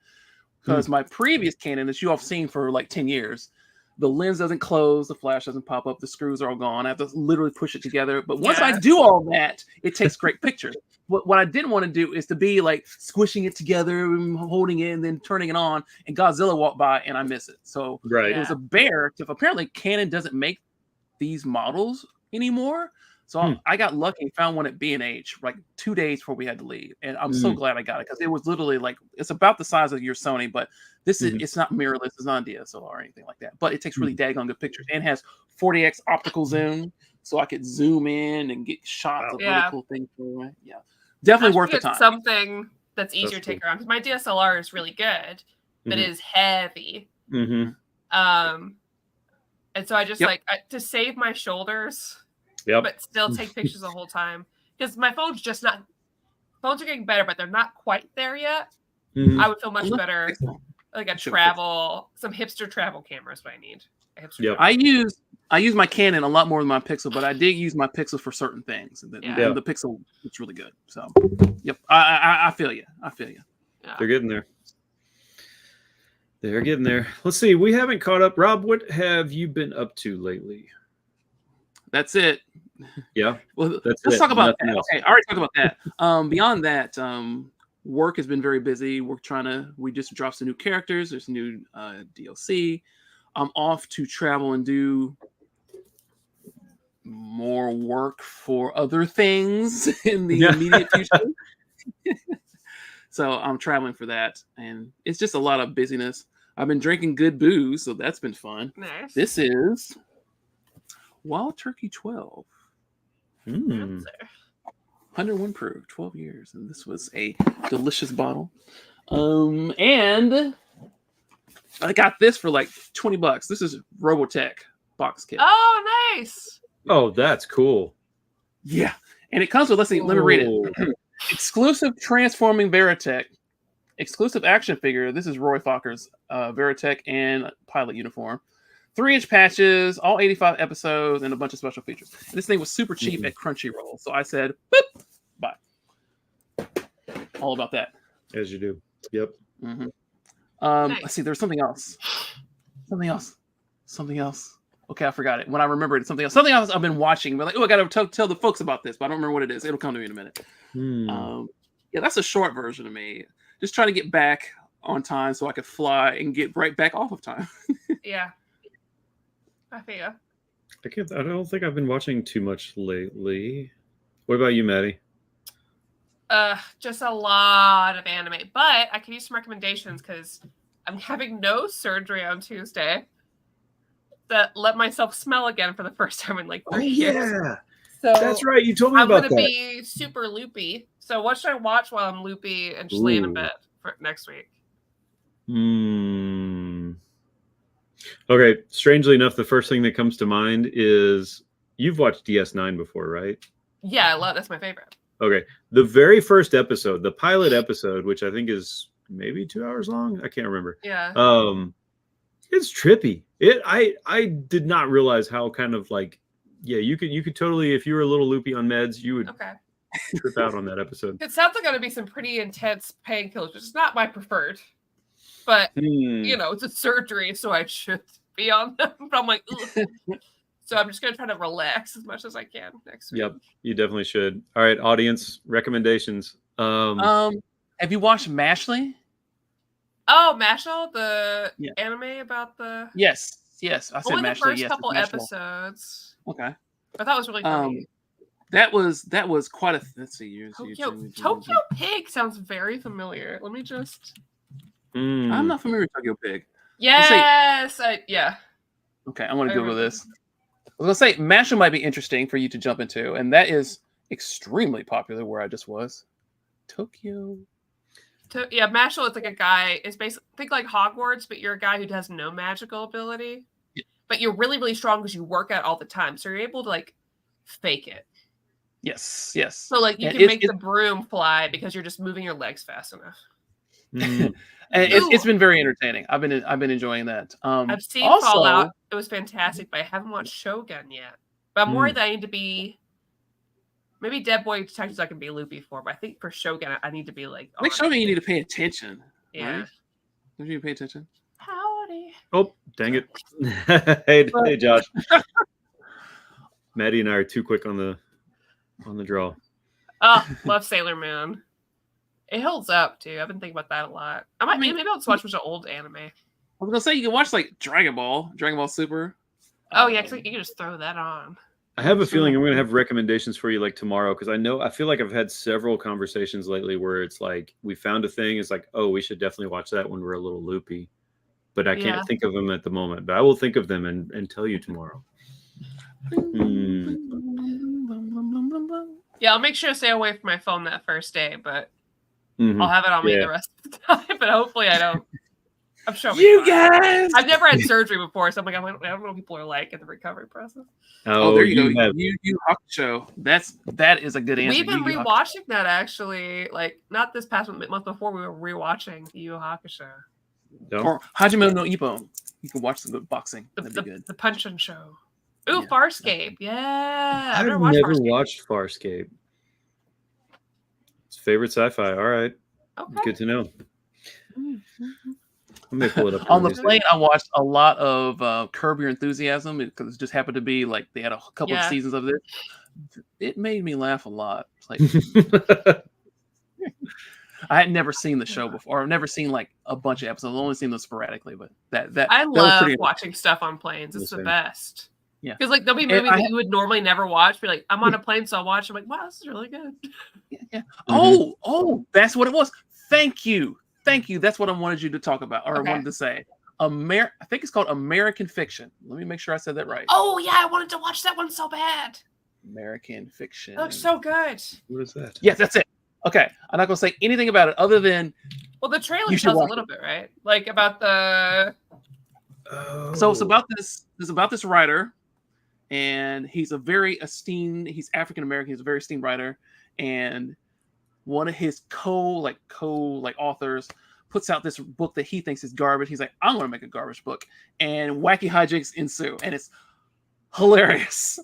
because my previous Canon that you all have seen for like 10 years, the lens doesn't close, the flash doesn't pop up, the screws are all gone. I have to literally push it together. But once I do all that, it takes great pictures. What I didn't want to do is to be like squishing it together and holding it and then turning it on and Godzilla walked by and I miss it. So it was a bear. Apparently Canon doesn't make these models anymore. So I got lucky and found one at B&H like 2 days before we had to leave. And I'm so glad I got it because it was literally like, it's about the size of your Sony, but this is, it's not mirrorless, it's not DSLR or anything like that. But it takes really daggone good pictures and has 40x optical zoom. So I could zoom in and get shots of really cool things. Yeah. Definitely worth the time. Something that's easier to take around. Because my DSLR is really good, but it is heavy. And so I just to save my shoulders, but still take pictures the whole time. Because my phone's just not. Phones are getting better, but they're not quite there yet. I would feel much better, like some hipster travel camera is what I need. I use my Canon a lot more than my Pixel, but I did use my Pixel for certain things. And the Pixel looks really good. So, I feel you. Yeah. They're getting there. They're getting there. Let's see. We haven't caught up. Rob, what have you been up to lately? That's it. Yeah. Well, let's talk about that. Okay, I already talked about that. Beyond that, work has been very busy. We just dropped some new characters. There's new DLC. I'm off to travel and do more work for other things in the immediate future. So I'm traveling for that, and it's just a lot of busyness. I've been drinking good booze, so that's been fun. Nice. This is Wild Turkey 12. 101 proof, 12 years, and this was a delicious bottle. And I got this for like $20. This is Robotech box kit. Oh, nice. Oh, that's cool. Yeah, and it comes with. Let me read it. Exclusive transforming Veritech, exclusive action figure. This is Roy Fokker's Veritech and pilot uniform. 3-inch patches, all 85 episodes, and a bunch of special features. And this thing was super cheap at Crunchyroll, so I said, boop, bye. All about that. As you do. Yep. Nice. Let's see. There's something else. Something else. Okay, I forgot it. When I remember it, something else I've been watching. But like, I got to tell the folks about this, but I don't remember what it is. It'll come to me in a minute. That's a short version of me. Just trying to get back on time so I could fly and get right back off of time. Yeah. I feel. I don't think I've been watching too much lately. What about you, Maddie? Just a lot of anime, but I can use some recommendations because I'm having nose surgery on Tuesday. That let myself smell again for the first time in like 3 years. Yeah, so that's right. You told me about that. I'm gonna be super loopy. So what should I watch while I'm loopy and just lay in a bed for next week? Okay. Strangely enough, the first thing that comes to mind is you've watched DS9 before, right? Yeah, I love. That's my favorite. Okay. The very first episode, the pilot episode, which I think is maybe 2 hours long. I can't remember. Yeah. It's trippy. I did not realize how kind of like, you could totally, if you were a little loopy on meds, you would trip out on that episode. It sounds like going to be some pretty intense painkillers, which is not my preferred. But it's a surgery, so I should be on them. But I'm like, ugh. So I'm just going to try to relax as much as I can next week. Yep, you definitely should. All right, audience recommendations. Have you watched Mashley? Oh, Mashal, the anime about the Yes. I said only Mashley. the first yes, couple episodes. Okay, I thought it was really funny. That was quite a. Let's see. Tokyo Pig sounds very familiar. Let me just. I'm not familiar with Tokyo Pig. Yes, yeah. Okay, I'm gonna Google this. I was gonna say Mashley might be interesting for you to jump into, and that is extremely popular where I just was. Tokyo. Mashal is like a guy. It's basically think like Hogwarts, but you're a guy who has no magical ability, but you're really, really strong because you work out all the time, so you're able to like fake it. Yes. So like you can make the broom fly because you're just moving your legs fast enough. And it's been very entertaining. I've been enjoying that. I've seen Fallout. It was fantastic, but I haven't watched Shogun yet. But I'm worried that I need to be. Maybe Dead Boy Detectives I can be loopy for, but I think for Shogun I need to be like. I think Shogun you need to pay attention. Yeah. Right? Don't you pay attention? Howdy. Oh, dang it! hey, Josh. Maddie and I are too quick on the draw. Oh, love Sailor Moon. It holds up too. I've been thinking about that a lot. Maybe I'll just watch a bunch of old anime. I was gonna say you can watch like Dragon Ball Super. Oh yeah, because you can just throw that on. I have a feeling I'm going to have recommendations for you like tomorrow because I feel like I've had several conversations lately where it's like we found a thing. It's like, oh, we should definitely watch that when we're a little loopy, but I can't think of them at the moment. But I will think of them and tell you tomorrow. Yeah, I'll make sure to stay away from my phone that first day. But I'll have it on me the rest of the time, but hopefully I don't. I'm sure you guys. I've never had surgery before, so I'm like, I don't know what people are like in the recovery process. Oh, there you go. You Hakusho. That is a good answer. We've been rewatching that actually, like not this past month before. We were rewatching Yu Yu Hakusho. Or Hajime no Ippo. You can watch some good boxing. That'd be good. The Punch-In Show. Ooh, yeah. Farscape. Yeah. I've never watched Farscape. It's favorite sci-fi. All right. Okay. Good to know. Let me pull it up. On the plane, I watched a lot of Curb Your Enthusiasm because it just happened to be like they had a couple of seasons of this. It made me laugh a lot. Like, I had never seen the show before. I've never seen like a bunch of episodes. I've only seen them sporadically, but I love watching stuff on planes. It's the best. Yeah, because like there'll be movies that you would normally never watch. Be like, I'm on a plane, so I'll watch. I'm like, wow, this is really good. Yeah. Oh, that's what it was. Thank you. That's what I wanted you to talk about, or I wanted to say. I think it's called American Fiction. Let me make sure I said that right. Oh yeah, I wanted to watch that one so bad. American Fiction. It looks so good. What is that? Yes, that's it. Okay, I'm not gonna say anything about it other than. Well, the trailer tells a little bit, right? Like about the. So it's about this. It's about this writer, and he's a very esteemed. He's African American. He's a very esteemed writer, and one of his authors puts out this book that he thinks is garbage. He's like, I'm going to make a garbage book, and wacky hijinks ensue, and it's hilarious.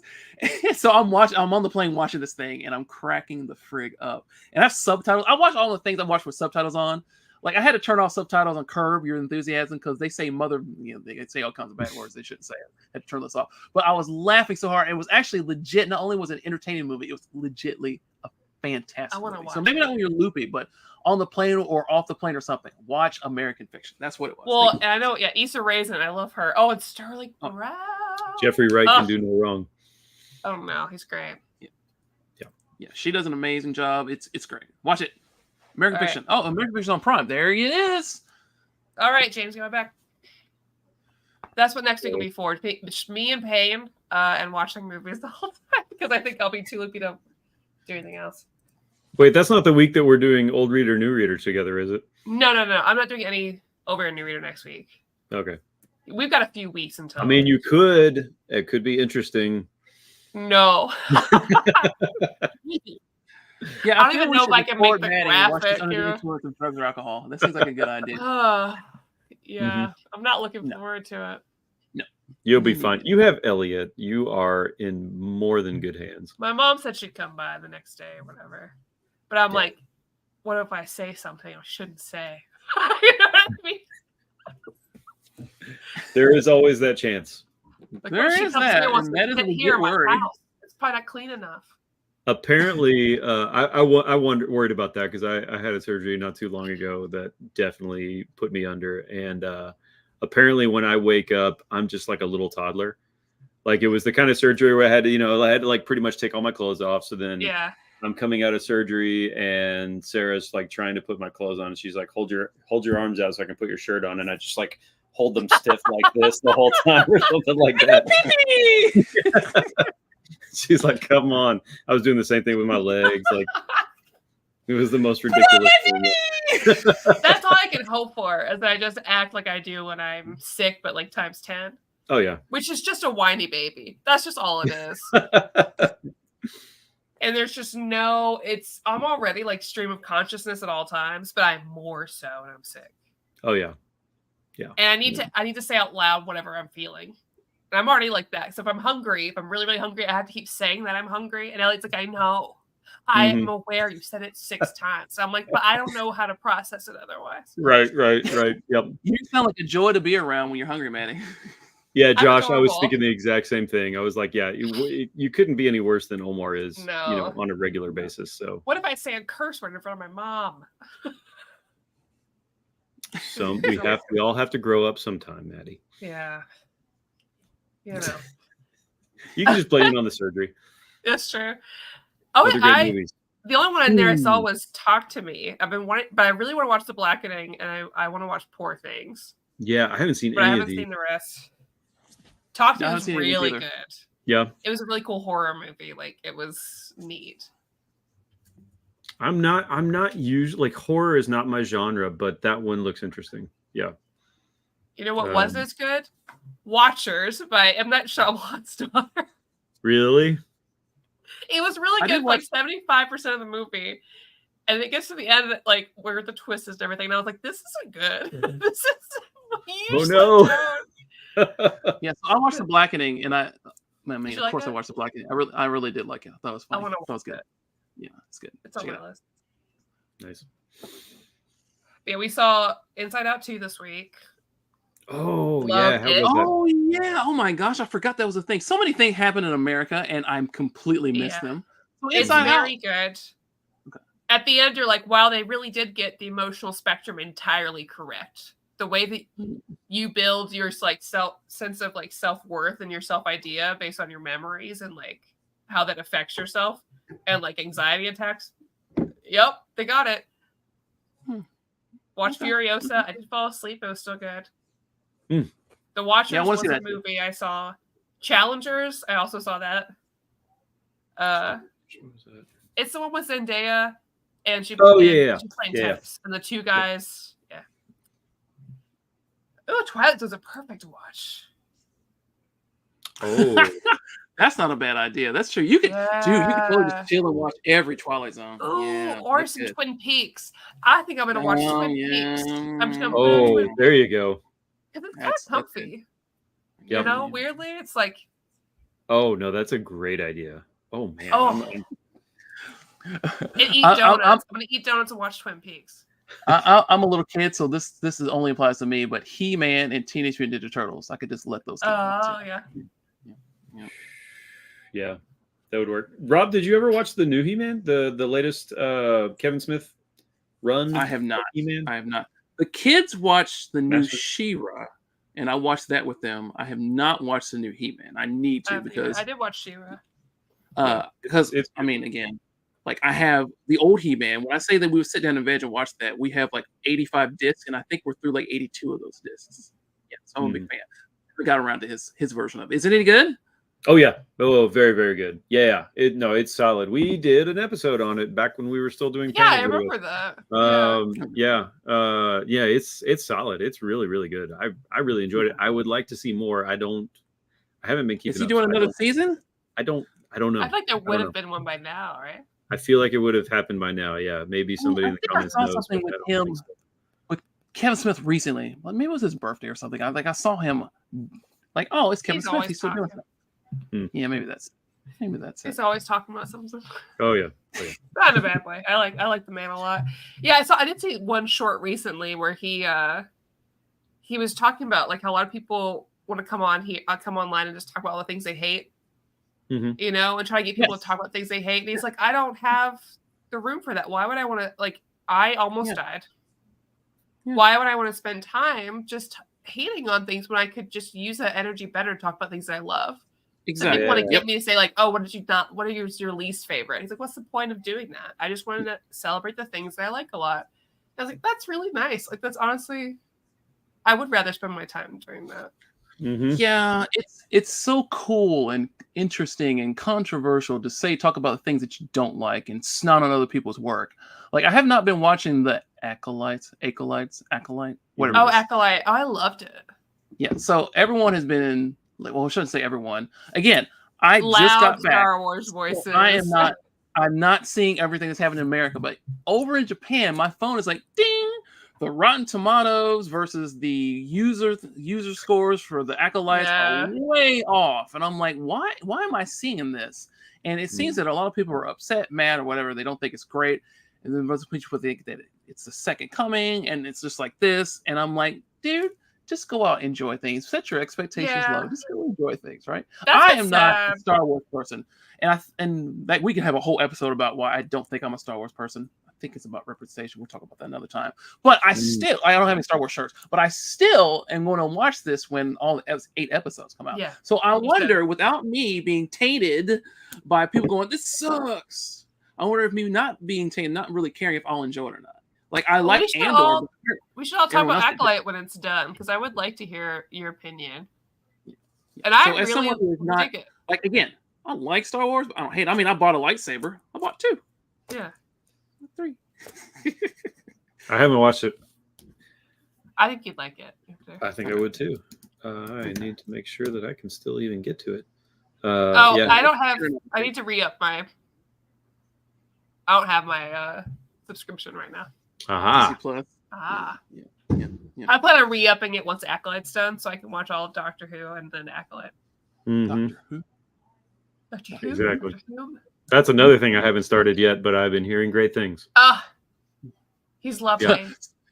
So I'm on the plane watching this thing, and I'm cracking the frig up. And I have subtitles. I watch all the things I watch with subtitles on. Like I had to turn off subtitles on Curb Your Enthusiasm because they say they say all kinds of bad words they shouldn't say. I had to turn this off. But I was laughing so hard. It was actually legit. Not only was it an entertaining movie, it was legitly a fantastic movie. So maybe not when you're loopy, but on the plane or off the plane or something, watch American Fiction. That's what it was. Well, and I know, Issa Rae, I love her. Oh, it's Sterling Brown. Jeffrey Wright can do no wrong. Oh no, he's great. Yeah. She does an amazing job. It's great. Watch it. American Fiction. Right. Oh, American Fiction on Prime. There it is. All right, James, go back. That's what next week will be for. Me and Payne and watching movies the whole time because I think I'll be too loopy to do anything else. Wait, that's not the week that we're doing Old Reader, New Reader together, is it? No. I'm not doing any Old Reader, New Reader next week. Okay. We've got a few weeks until. I mean, you could. It could be interesting. No. Yeah, I don't even know if I can make the graphic. Of drugs or alcohol. That seems like a good idea. I'm not looking forward to it. No, you'll be fine. You have Elliot. You are in more than good hands. My mom said she'd come by the next day or whatever, but I'm like, what if I say something I shouldn't say? You know what I mean? There is always that chance. Like, there is that. And that is a good word. It's probably not clean enough. Apparently, I worried about that because I had a surgery not too long ago that definitely put me under. And apparently, when I wake up, I'm just like a little toddler. Like it was the kind of surgery where I had to like pretty much take all my clothes off. So then I'm coming out of surgery, and Sarah's like trying to put my clothes on, and she's like, "Hold your arms out so I can put your shirt on." And I just like hold them stiff like this the whole time, or something like that. She's like, "Come on!" I was doing the same thing with my legs. Like, it was the most ridiculous thing. That's all I can hope for, is that I just act like I do when I'm sick, but like times 10. Oh yeah, which is just a whiny baby. That's just all it is. And there's just I'm already like stream of consciousness at all times, but I'm more so when I'm sick. Oh yeah, And I need to say out loud whatever I'm feeling. And I'm already like that. So if I'm hungry, if I'm really, really hungry, I have to keep saying that I'm hungry. And Ellie's like, I know. I am aware you said it 6 times. So I'm like, but I don't know how to process it otherwise. Right. Yep. You sound like a joy to be around when you're hungry, Manny. Yeah, Josh, I was thinking the exact same thing. I was like, yeah, you couldn't be any worse than Omar is, on a regular basis. So what if I say a curse word in front of my mom? So we all have to grow up sometime, Maddie. Yeah. You can just blame it on the surgery. That's true. Oh, the only one in there I saw was Talk to Me. I've been wanting, but I really want to watch The Blackening, and I want to watch Poor Things. Yeah, I haven't seen any of these. I haven't seen the rest. Talk to Me was really good. Yeah. It was a really cool horror movie. Like, it was neat. I'm not usually like horror is not my genre, but that one looks interesting. Yeah. You know what was as good? Watchers by M. Night Shyamalan's daughter. Really? It was really good, like 75% of the movie. And it gets to the end, like where the twist is and everything. And I was like, this isn't good. This is no. Yeah, so I watched The Blackening, and I mean, of course, I watched The Blackening. I really did like it. I thought it was funny. I thought it was good. Yeah, it's good. It's on my list. Nice. Yeah, we saw Inside Out 2 this week. Oh, yeah. How was that? Oh, yeah. Oh, my gosh. I forgot that was a thing. So many things happen in America, and I'm completely missed them. So it's very good. Okay. At the end, you're like, wow, they really did get the emotional spectrum entirely correct. The way that you build your like sense of like self-worth and your self-idea based on your memories and like how that affects yourself and like anxiety attacks. Yep, they got it. Watch Furiosa. I did fall asleep. It was still good. The Watchers was a movie I saw. Challengers. I also saw that. It's the one with Zendaya, and she's playing tennis, and the two guys. Yeah. Oh, Twilight was a perfect watch. Oh. That's not a bad idea. That's true. You could, dude. You could totally just chill and watch every Twilight Zone. Ooh, or some Twin Peaks. I think I'm gonna watch Twin Peaks. I'm just gonna there you go. Because it's kind of comfy. You know, weirdly, it's like. Oh no, that's a great idea. Oh man. Oh. And eat donuts. I'm gonna eat donuts and watch Twin Peaks. I'm a little kid, so this only applies to me. But He-Man and Teenage Mutant Ninja Turtles, I could just let those. Yeah, that would work. Rob, did you ever watch the new He-Man, the latest Kevin Smith run? I have not. He-Man? I have not. The kids watched the new She-Ra, and I watched that with them. I have not watched the new He-Man. I need to because I did watch She-Ra. Because I mean, again, like I have the old He-Man. When I say that we would sit down and veg and watch that, we have like 85 discs, and I think we're through like 82 of those discs. Yeah, so I'm a big fan. We got around to his version of it. Is it any good? Oh yeah, very very good. Yeah, it's solid. We did an episode on it back when we were still doing. Yeah, I remember that. It's solid. It's really really good. I really enjoyed it. I would like to see more. I haven't been keeping. Is he doing another season? I don't know. I think there would have been one by now, right? I feel like it would have happened by now. Yeah, maybe somebody in the comments knows. Something with him, with Kevin Smith recently. Well, maybe it was his birthday or something. I saw him. Like, oh, it's Kevin Smith. He's still doing it. Yeah, maybe that's it. He's always talking about something. Oh yeah. Not in a bad way. I like the man a lot. Yeah, I did see one short recently where he was talking about like how a lot of people want to come online and just talk about all the things they hate. You know, and try to get people to talk about things they hate. And he's like, I don't have the room for that. Why would I want to I almost died. Yeah. Why would I want to spend time just hating on things when I could just use that energy better to talk about things that I love? Exactly. So people want to get me to say like, oh, what are your least favorite? He's like, what's the point of doing that? I just wanted to celebrate the things that I like a lot. I was like, that's really nice. Like, that's honestly, I would rather spend my time doing that. Yeah, it's so cool and interesting and controversial to talk about the things that you don't like and snot on other people's work. Like, I have not been watching the Acolyte, whatever. Oh, Acolyte. Oh, I loved it. Yeah, so everyone has been I shouldn't say everyone. Again, I just got back. Star Wars voices. So I'm not seeing everything that's happening in America, but over in Japan, my phone is like ding. The Rotten Tomatoes versus the user scores for the Acolytes are way off, and I'm like, why am I seeing this? And it seems that a lot of people are upset, mad, or whatever. They don't think it's great, and then most people think that it's the second coming, and it's just like this. And I'm like, dude, just go out and enjoy things. Set your expectations low. Just go enjoy things, right? I am not a Star Wars person, and like we can have a whole episode about why I don't think I'm a Star Wars person. I think it's about representation. We'll talk about that another time. But I don't have any Star Wars shirts, but I still am going to watch this when all 8 episodes come out. Yeah. So I wonder, without me being tainted by people going, this sucks. I wonder if me not being tainted, not really caring if I'll enjoy it or not. Like Andor. We should all talk about Acolyte when it's done, because I would like to hear your opinion. And I really dig it. Like, again, I like Star Wars, but I don't hate it. I mean, I bought a lightsaber. I bought 2. Yeah. 3. I haven't watched it. I think you'd like it. I think I would too. I need to make sure that I can still even get to it. Yeah. I don't have. I need to re-up my. I don't have my subscription right now. Aha. Plus. Yeah. I plan on re-upping it once Acolyte's done, so I can watch all of Doctor Who and then Acolyte. Mm-hmm. Doctor Who. Exactly. Doctor Who. That's another thing I haven't started yet, but I've been hearing great things. He's lovely.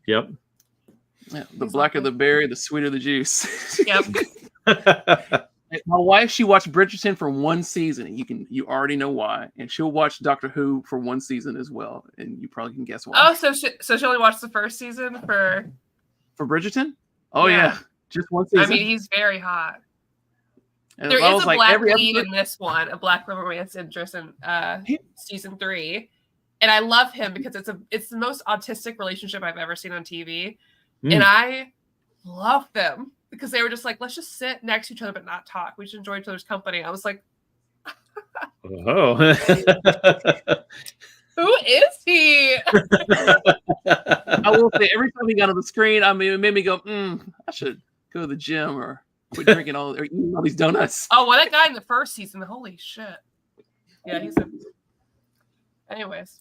Yep. Yeah, the blacker the berry, the sweeter the juice. Yep. My wife, she watched Bridgerton for one season. You already know why, and she'll watch Doctor Who for one season as well, and you probably can guess why. Oh, so she only watched the first season for Bridgerton? Oh yeah, just one season. I mean, he's very hot. And there is a black lead episode... in this one, a black romance interest in season 3, and I love him because it's the most autistic relationship I've ever seen on TV, and I love them because they were just like, let's just sit next to each other but not talk. We should enjoy each other's company. I was like, oh, who is he? I will say, every time he got on the screen, I mean, it made me go, I should go to the gym or quit drinking or eating all these donuts. Oh, well, that guy in the first season, holy shit. Yeah, anyways.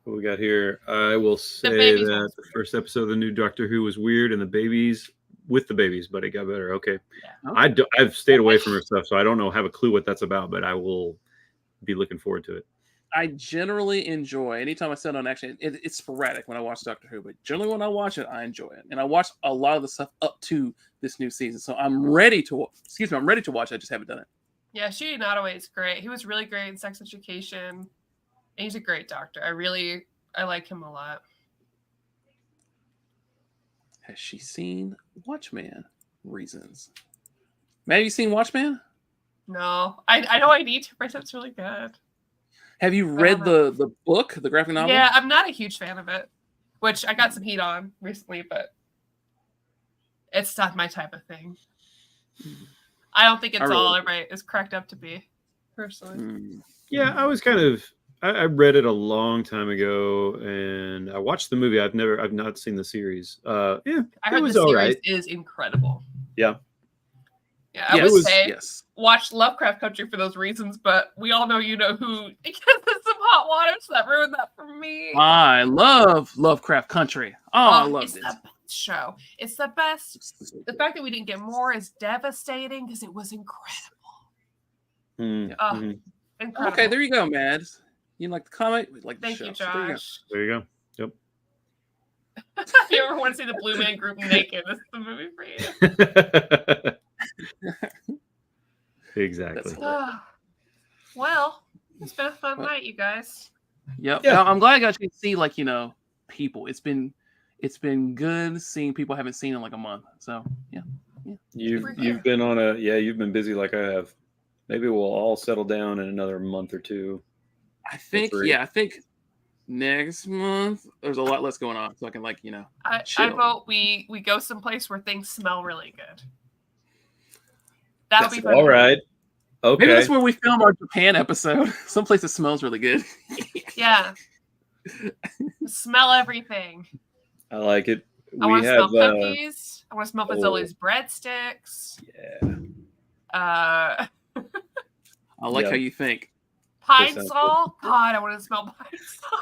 What we got here? I will say that the first episode of the new Doctor Who was weird, and the babies, but it got better. Okay. Yeah. I've stayed away from her stuff, so I don't have a clue what that's about, but I will be looking forward to it. I generally enjoy, anytime I sit on action, it's sporadic when I watch Doctor Who, but generally when I watch it, I enjoy it. And I watch a lot of the stuff up to this new season. So I'm ready to watch. I just haven't done it. Yeah, Shuyi Nottoway is great. He was really great in Sex Education. And he's a great doctor. I like him a lot. Has she seen Watchmen? Reasons. Matt, have you seen Watchmen? No. I know I need to, but it's really good. Have you read the book, the graphic novel? Yeah, I'm not a huge fan of it, which I got some heat on recently, but it's not my type of thing. I don't think it's all right. It's cracked up to be, personally. Yeah, I was I read it a long time ago, and I watched the movie. I've not seen the series. I heard the series is incredible. Yeah. Yeah, I would say watch Lovecraft Country for those reasons, but we all know you know who, because there's some hot water, so that ruined that for me. I love Lovecraft Country. I love it. It's the best show. It's the best. The fact that we didn't get more is devastating because it was incredible. Incredible. Okay, there you go, Mads. You like the comic? Like the Thank show. you, Josh. There you go. Yep. If you ever want to see the Blue Man Group naked, this is the movie for you. Exactly. Well, it's been a fun night, you guys. Yep. Yeah. I'm glad I got you to see, people. It's been good seeing people I haven't seen in like a month. So yeah. You've been you've been busy like I have. Maybe we'll all settle down in another month or two. I think next month there's a lot less going on, so I can I vote we go someplace where things smell really good. That'll be fun. All right. Okay. Maybe that's where we film our Japan episode. Someplace that smells really good. Yeah. Smell everything. I like it. I want to smell cookies. I want to smell Fazoli's breadsticks. Yeah. I like how you think. Pine Sol. God, I want to smell Pine Sol.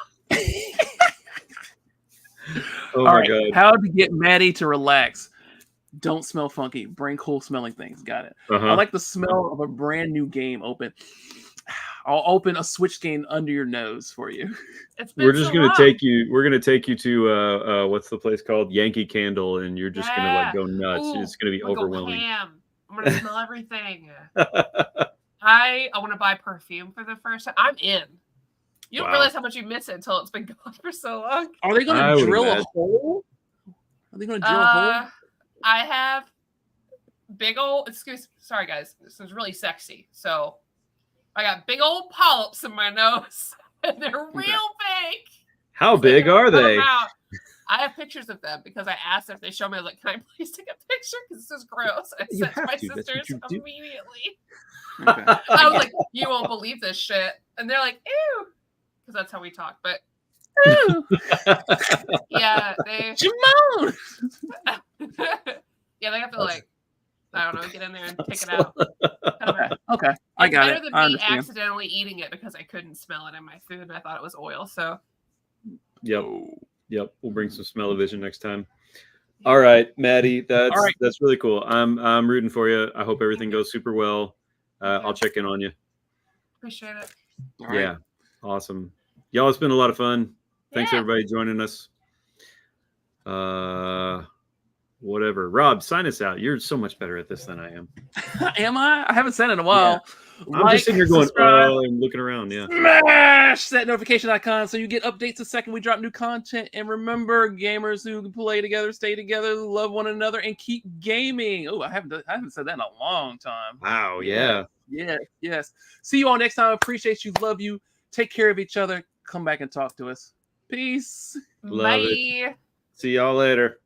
Oh my God. How to get Maddie to relax. Don't smell funky. Bring cool smelling things. Got it. I like the smell of a brand new game open. I'll open a Switch game under your nose for you. We're just gonna take you. We're gonna take you to what's the place called? Yankee Candle, and you're just gonna go nuts. Ooh, it's gonna be overwhelming. I'm gonna smell everything. I want to buy perfume for the first time. I'm in. You don't realize how much you miss it until it's been gone for so long. Are they gonna drill a hole? Are they gonna drill a hole? I have big old, sorry guys, this is really sexy. So I got big old polyps in my nose and they're real big. How big are they? I have pictures of them because I asked them if they show me. I was like, can I please take a picture? Because this is gross. I sent to my sisters immediately. I was like, you won't believe this shit. And they're like, ew. Because that's how we talk. But Yeah, they. Jamon. Yeah, they have to like, I don't know, get in there and pick it out. Okay, I got better it. than I me understand. accidentally eating it because I couldn't smell it in my food and I thought it was oil. So. Yep. We'll bring some smell-o-vision next time. All right, Maddie, that's really cool. I'm rooting for you. I hope everything goes super well. I'll check in on you. Appreciate it. Yeah, awesome. Y'all, it's been a lot of fun. Thanks everybody joining us. Whatever. Rob, sign us out. You're so much better at this than I am. Am I? I haven't said it in a while. Yeah. I'm just sitting here going, and looking around. Yeah. Smash that notification icon so you get updates the second we drop new content. And remember, gamers who play together, stay together, love one another, and keep gaming. Oh, I haven't said that in a long time. Wow. Yeah. Yes. See you all next time. Appreciate you. Love you. Take care of each other. Come back and talk to us. Peace. Love it. See y'all later.